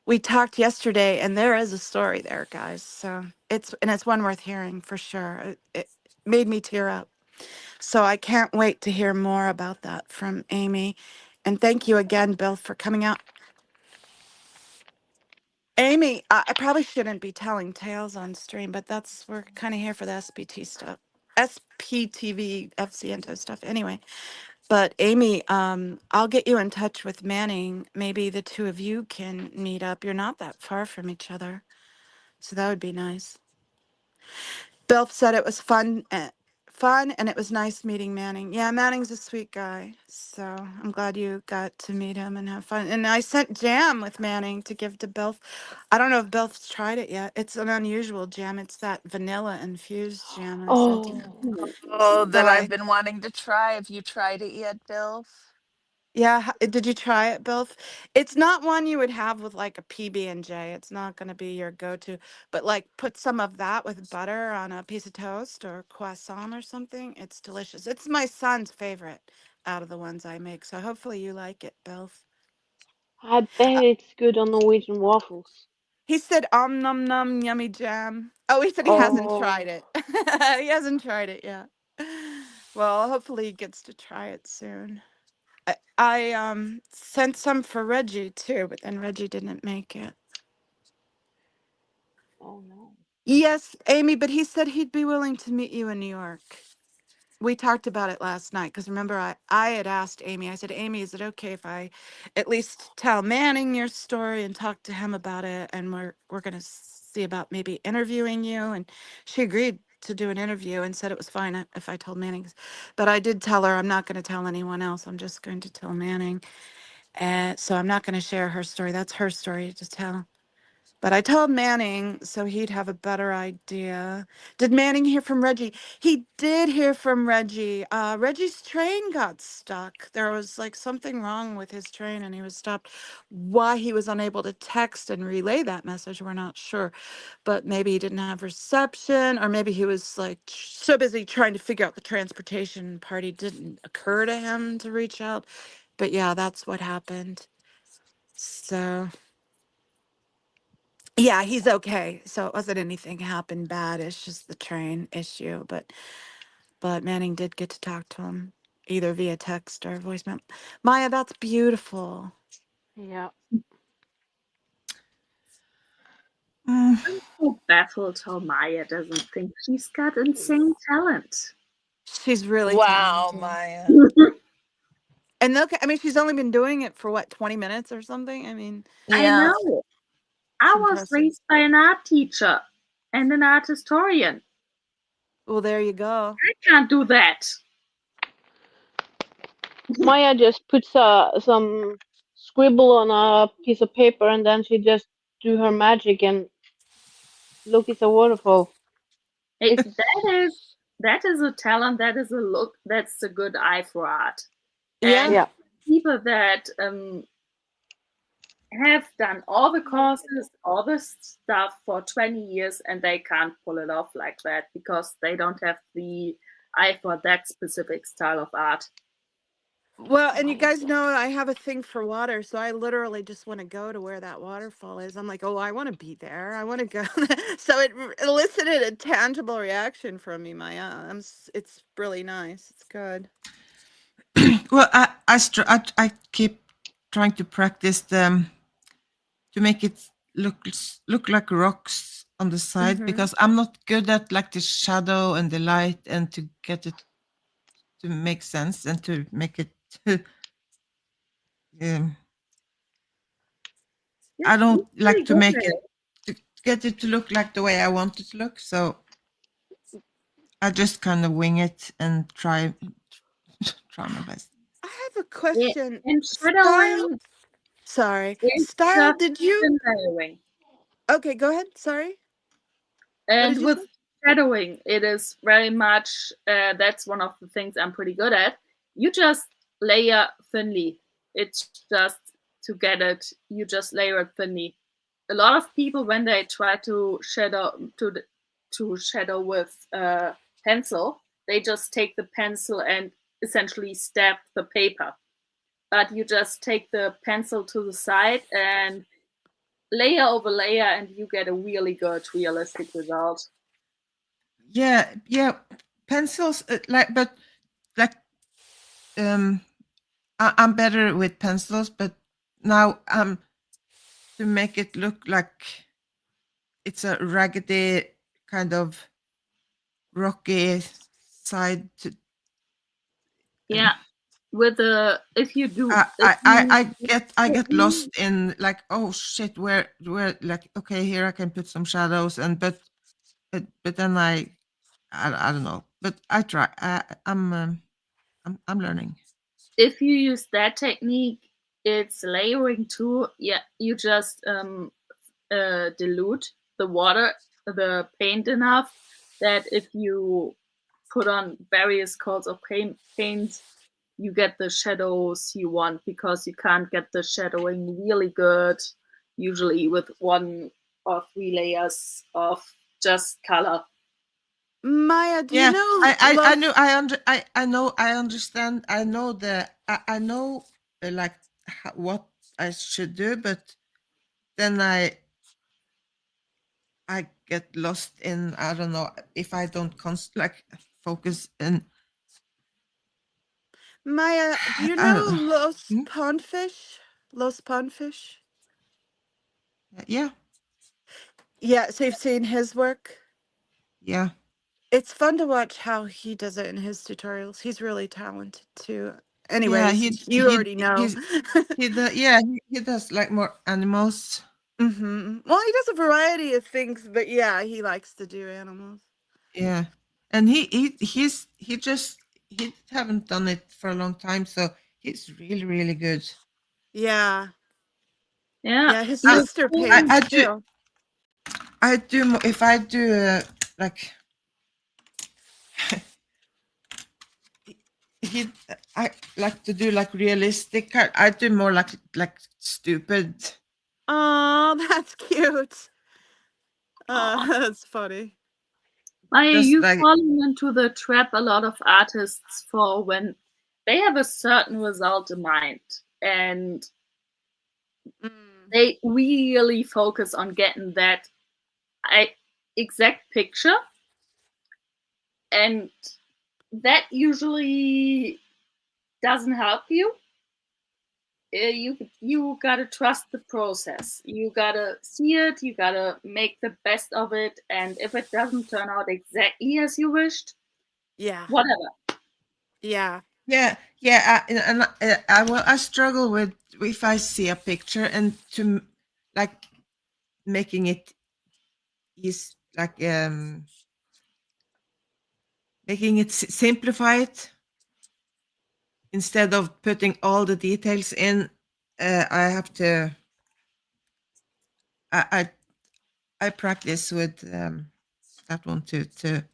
we talked yesterday, and there is a story there, guys. So it's one worth hearing for sure. It made me tear up. So I can't wait to hear more about that from Amy. And thank you again, Bill, for coming out. Amy, I probably shouldn't be telling tales on stream, but we're kind of here for the SPT stuff. SPTV, FCNTO stuff anyway. But Amy, I'll get you in touch with Manning. Maybe the two of you can meet up. You're not that far from each other. So that would be nice. Bill said it was fun, and it was nice meeting Manning. Yeah, Manning's a sweet guy. So I'm glad you got to meet him and have fun. And I sent jam with Manning to give to Bill. I don't know if Bill's tried it yet. It's an unusual jam. It's that vanilla infused jam I sent him. Oh, Oh, that So I've been wanting to try. Have you tried it yet, Bill? yeah, did you try it, Bill? It's not one you would have with like a PB&J. It's not going to be your go-to, but like put some of that with butter on a piece of toast or croissant or something. It's delicious. It's my son's favorite out of the ones I make. So hopefully you like it, Bill. I bet it's good on Norwegian waffles. He said, nom nom, yummy jam. Oh, he said he hasn't tried Oh, it. He hasn't tried it yet. Well, hopefully he gets to try it soon. I sent some for Reggie too, but then Reggie didn't make it. oh no. Yes, Amy, but he said he'd be willing to meet you in New York. We talked about it last night because remember I had asked Amy, I said, Amy, is it okay if I at least tell Manning your story and talk to him about it? And we're gonna see about maybe interviewing you. And she agreed to do an interview and said it was fine if I told Manning. But I did tell her I'm not going to tell anyone else. I'm just going to tell Manning. And so I'm not going to share her story. That's her story to tell. But I told Manning so he'd have a better idea. Did Manning hear from Reggie? He did hear from Reggie. Reggie's train got stuck. There was like something wrong with his train and he was stopped. Why he was unable to text and relay that message, we're not sure. But maybe he didn't have reception, or maybe he was like so busy trying to figure out the transportation part, it didn't occur to him to reach out. But yeah, that's what happened. So. Yeah, he's okay. So it wasn't anything happened bad. It's just the train issue. But Manning did get to talk to him either via text or voicemail. Maya, that's beautiful. Yeah. Mm. I'm so baffled how Maya doesn't think she's got insane talent. She's really Wow, talented. Maya. And look, I mean, she's only been doing it for what, 20 minutes or something? I mean, I Yeah. know. it's I was impressive. raised by an art teacher and an art historian. Well, there you go. I can't do that. Maya just puts some scribble on a piece of paper and then she just do her magic and look, it's a waterfall. Hey, It's that is a talent. That is a look. That's a good eye for art. Yeah. And yeah. people that have done all the courses, all the stuff for 20 years, and they can't pull it off like that because they don't have the eye for that specific style of art. Well, and you guys know I have a thing for water, so I literally just want to go to where that waterfall is. I'm like, oh, I want to be there. I want to go. So it elicited a tangible reaction from me, Maya. It's really nice. It's good. Well, I keep trying to practice them to make it look like rocks on the side Mm-hmm. because I'm not good at like the shadow and the light and to get it to make sense and to make it. um, I don't You're like pretty to good make at it it. to get it to look like the way I want it to look. So I just kind of wing it and try my best. I have a Yeah. question. And Style. shadowing Sorry. is Style, just did you? thin layering. Okay, go ahead. Sorry. What did And you with say? shadowing, it is very much that's one of the things I'm pretty good at. You just layer thinly. It's just to get it, you just layer it thinly. A lot of people, when they try to shadow with pencil, they just take the pencil and essentially stab the paper. But you just take the pencil to the side and layer over layer, and you get a really good, realistic result. Yeah, pencils but like I'm better with pencils, but now to make it look like it's a raggedy kind of rocky side to. Yeah, with the if you do if I you get lost in like, oh shit, where like, okay, here I can put some shadows and but then I don't know, but I try. I'm learning. if you use that technique, it's layering too. Yeah, you just dilute the water, the paint enough that if you put on various coats of paint, you get the shadows you want because you can't get the shadowing really good usually with 1 or 3 layers of just color. Maya, do you Yeah, know I Los? know I know I understand. I know I know like what I should do, but then I get lost in, I don't know, if I don't like focus and Maya, do you I don't know know. Los Hmm? Pondfish? Los Pondfish? Yeah, Yeah, so you've seen his work? yeah, It's fun to watch how he does it in his tutorials. He's really talented too. yeah. Anyways, you already know. He does like more animals. Well, he does a variety of things, but yeah, he likes to do animals. Yeah, and he haven't done it for a long time, so he's really good. Yeah. Yeah, Yeah, his he was sister I paints I do too. I do if I do like I like to do like realistic. I do more like stupid. Oh, that's cute. That's funny. Just You like falling into the trap a lot of artists for when they have a certain result in mind and they really focus on getting that exact picture, and that usually doesn't help you. You gotta trust the process. You gotta see it. You gotta make the best of it. And if it doesn't turn out exactly as you wished, Yeah. whatever. Yeah. yeah, I struggle with if I see a picture and to like making it is like making it simplify it instead of putting all the details in. I have to. I practice with that one to.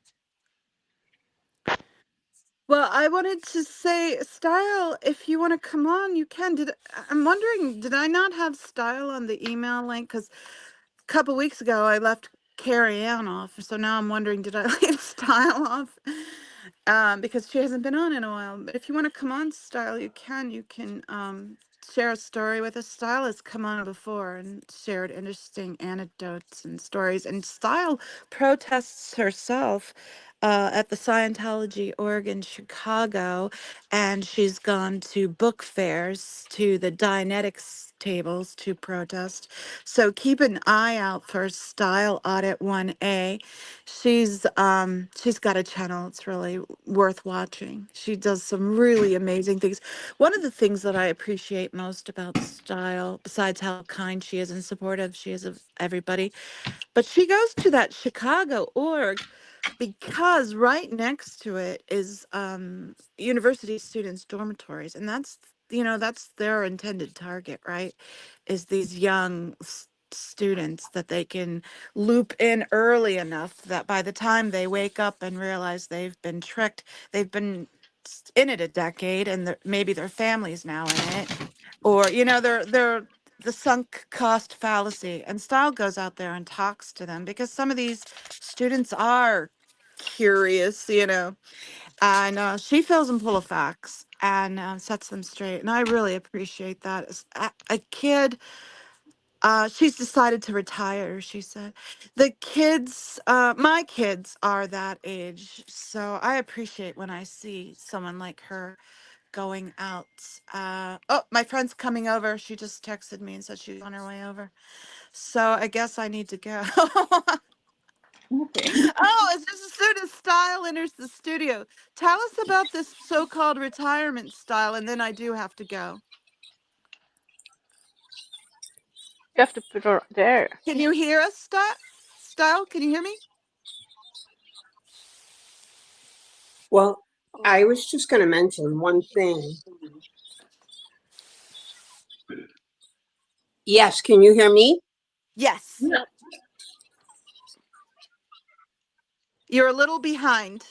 Well, I wanted to say, Style, if you want to come on, you can. I'm wondering, did I not have Style on the email link? Because a couple weeks ago I left Carrie Ann off, so now I'm wondering, did I leave Style off? Because she hasn't been on in a while. But if you want to come on, Style, you can. You can share a story with us. Style has come on before and shared interesting anecdotes and stories. And Style protests herself at the Scientology org in Chicago, and she's gone to book fairs, to the Dianetics tables to protest. So keep an eye out for Style Audit 1A. She's got a channel. It's really worth watching. She does some really amazing things. One of the things that I appreciate most about Style, besides how kind she is and supportive she is of everybody, but she goes to that Chicago org because right next to it is university students dormitories, and that's their intended target, right, is these young students that they can loop in early enough that by the time they wake up and realize they've been tricked, they've been in it a decade, and maybe their family's now in it, or they're the sunk cost fallacy. And Style goes out there and talks to them because some of these students are curious, and she fills them full of facts and sets them straight. And I really appreciate that. As a kid, she's decided to retire, she said. The kids, my kids are that age. So I appreciate when I see someone like her going out. Oh, my friend's coming over. She just texted me and said she's on her way over. So I guess I need to go. Okay. Oh, it's just as soon as Style enters the studio. Tell us about this so-called retirement, Style, and then I do have to go. You have to put her there. Can you hear us, Style? Can you hear me? Well, I was just going to mention one thing. Yes, can you hear me? Yes. Yeah. You're a little behind.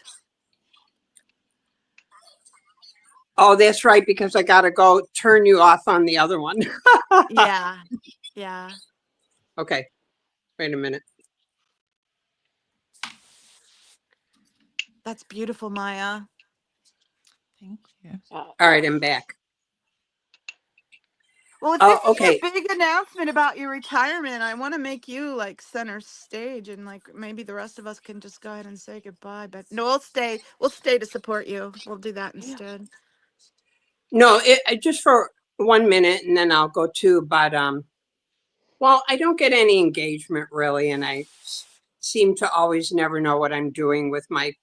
Oh, that's right, because I got to go turn you off on the other one. Yeah. Yeah. Okay, wait a minute. That's beautiful, Maya. Thank you. All right, I'm back. Well, if Oh, this is okay. your big announcement about your retirement, I want to make you like center stage, and like maybe the rest of us can just go ahead and say goodbye. But no, we'll stay. We'll stay to support you. We'll do that instead. No, just for 1 minute, and then I'll go too. But well, I don't get any engagement really, and I seem to always never know what I'm doing with my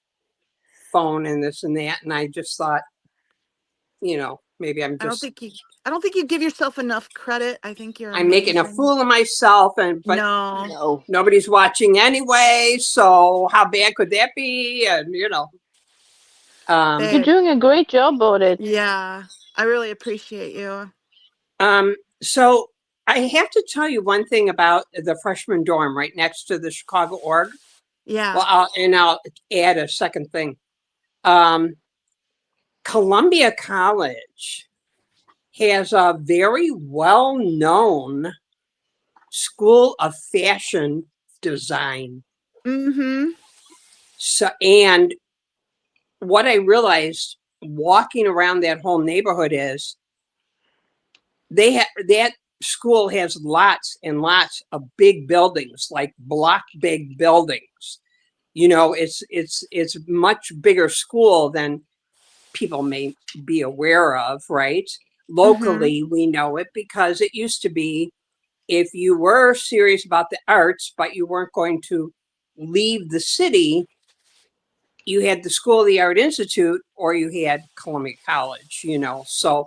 phone and this and that. And I just thought, maybe I don't think you give yourself enough credit. I think you're I'm making a amazing. fool of myself, but No. No. nobody's watching anyway. So how bad could that be? And You're doing a great job, Audit. Yeah, I really appreciate you. So I have to tell you one thing about the freshman dorm right next to the Chicago org. Yeah. Well, I'll add a second thing. Columbia College has a very well-known school of fashion design. Mm-hmm. So, and what I realized walking around that whole neighborhood is that school has lots and lots of big buildings, like block big buildings. You know, it's much bigger school than people may be aware of, right? Mm-hmm. Locally, we know it because it used to be if you were serious about the arts, but you weren't going to leave the city, you had the School of the Art Institute or you had Columbia College, you know. So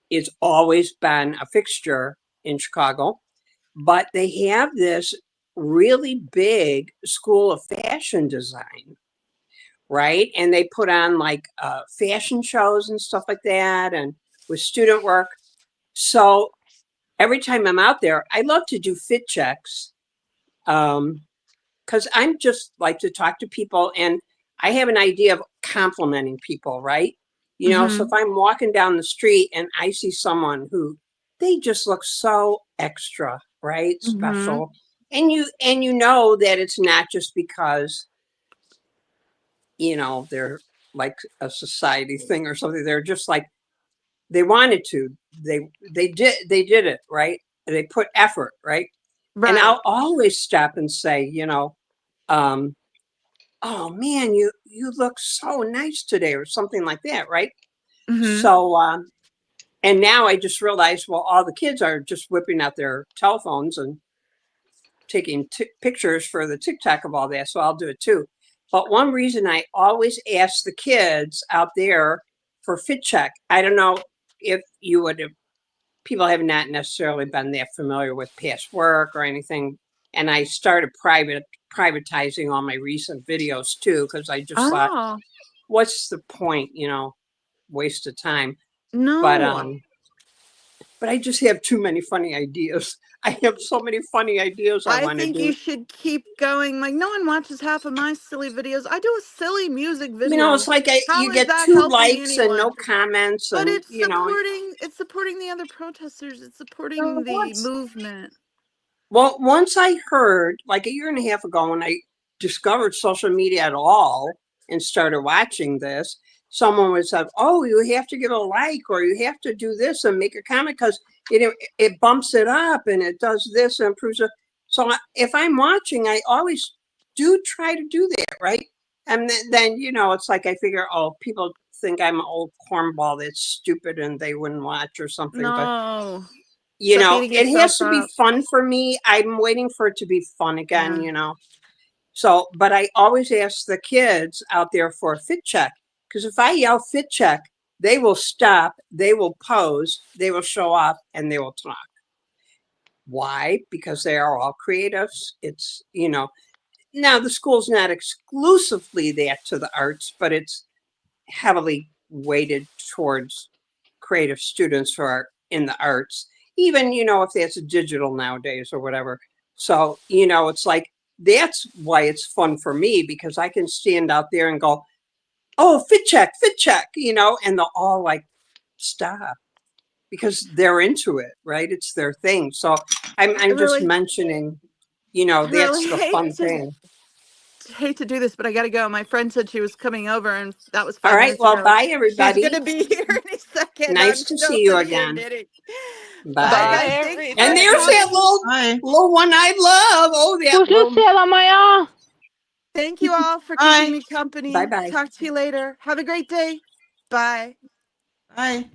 it's always been a fixture in Chicago. But they have this really big School of Fashion Design, right? And they put on like fashion shows and stuff like that, and with student work. So every time I'm out there, I love to do fit checks because I'm just like to talk to people and I have an idea of complimenting people, right? You know, so Mm-hmm. if I'm walking down the street and I see someone who they just look so extra, right? Mm-hmm. Special. And you know that it's not just because, you know, they're like a society thing or something. They're just like they wanted to. They did it, right? They put effort, right? And Right. I'll always stop and say, you know, um, oh man, you look so nice today, or something like that, right? Mm-hmm. So and now I just realized, well, all the kids are just whipping out their telephones and taking pictures for the TikTok of all that, so I'll do it too. But one reason I always ask the kids out there for fit check, I don't know if you would have, people have not necessarily been that familiar with past work or anything. And I started privatizing all my recent videos too, because I just thought, Oh, what's the point, you know, waste of time. But no. um, but I just have too many funny ideas. I have so many funny ideas I I want to think you do. should keep going. Like, no one watches half of my silly videos. I do a silly music You know, video. it's like How you is get that 2 helping likes and no anyone? comments, But and you know. it's supporting the other protesters. It's No, supporting the once movement. Well, once I heard, like a year and a half ago, when I discovered social media at all and started watching this, someone would say, "Oh, you have to give a like, or you have to do this and make a comment because it bumps it up and it does this and improves it." So if I'm watching, I always do try to do that, right? And then you know, it's like I figure, oh, people think I'm an old cornball that's stupid and they wouldn't watch or something, but No. you Stop know, beating it yourself has to be up. fun for me. I'm waiting for it to be fun again, Yeah. you know. So, but I always ask the kids out there for a fit check because if I yell fit check, they will stop, they will pose, they will show up, and they will talk. Why? Because they are all creatives. It's, you know, now the school's not exclusively that to the arts, but it's heavily weighted towards creative students who are in the arts, even, you know, if that's digital nowadays or whatever. So, you know, it's like that's why it's fun for me because I can stand out there and go, oh, fit check, you know, and they'll all like stop because they're into it, right? It's their thing. So I I'm just really mentioning, you know, I really that's the fun thing. hate to do this, but I gotta go. My friend said she was coming over and that was All 5 right. minutes Well, ago. bye, She's everybody. gonna be here any second. Nice I'm to still see you sitting here again. knitting. Bye Bye. Bye, guys. Thanks And for there's that everybody. coming. Bye. little one-eyed love. Oh, that Puss little. hela Maja! Thank you all for keeping Bye. me Bye company. bye. Talk to you later. Have a great day. Bye. Bye.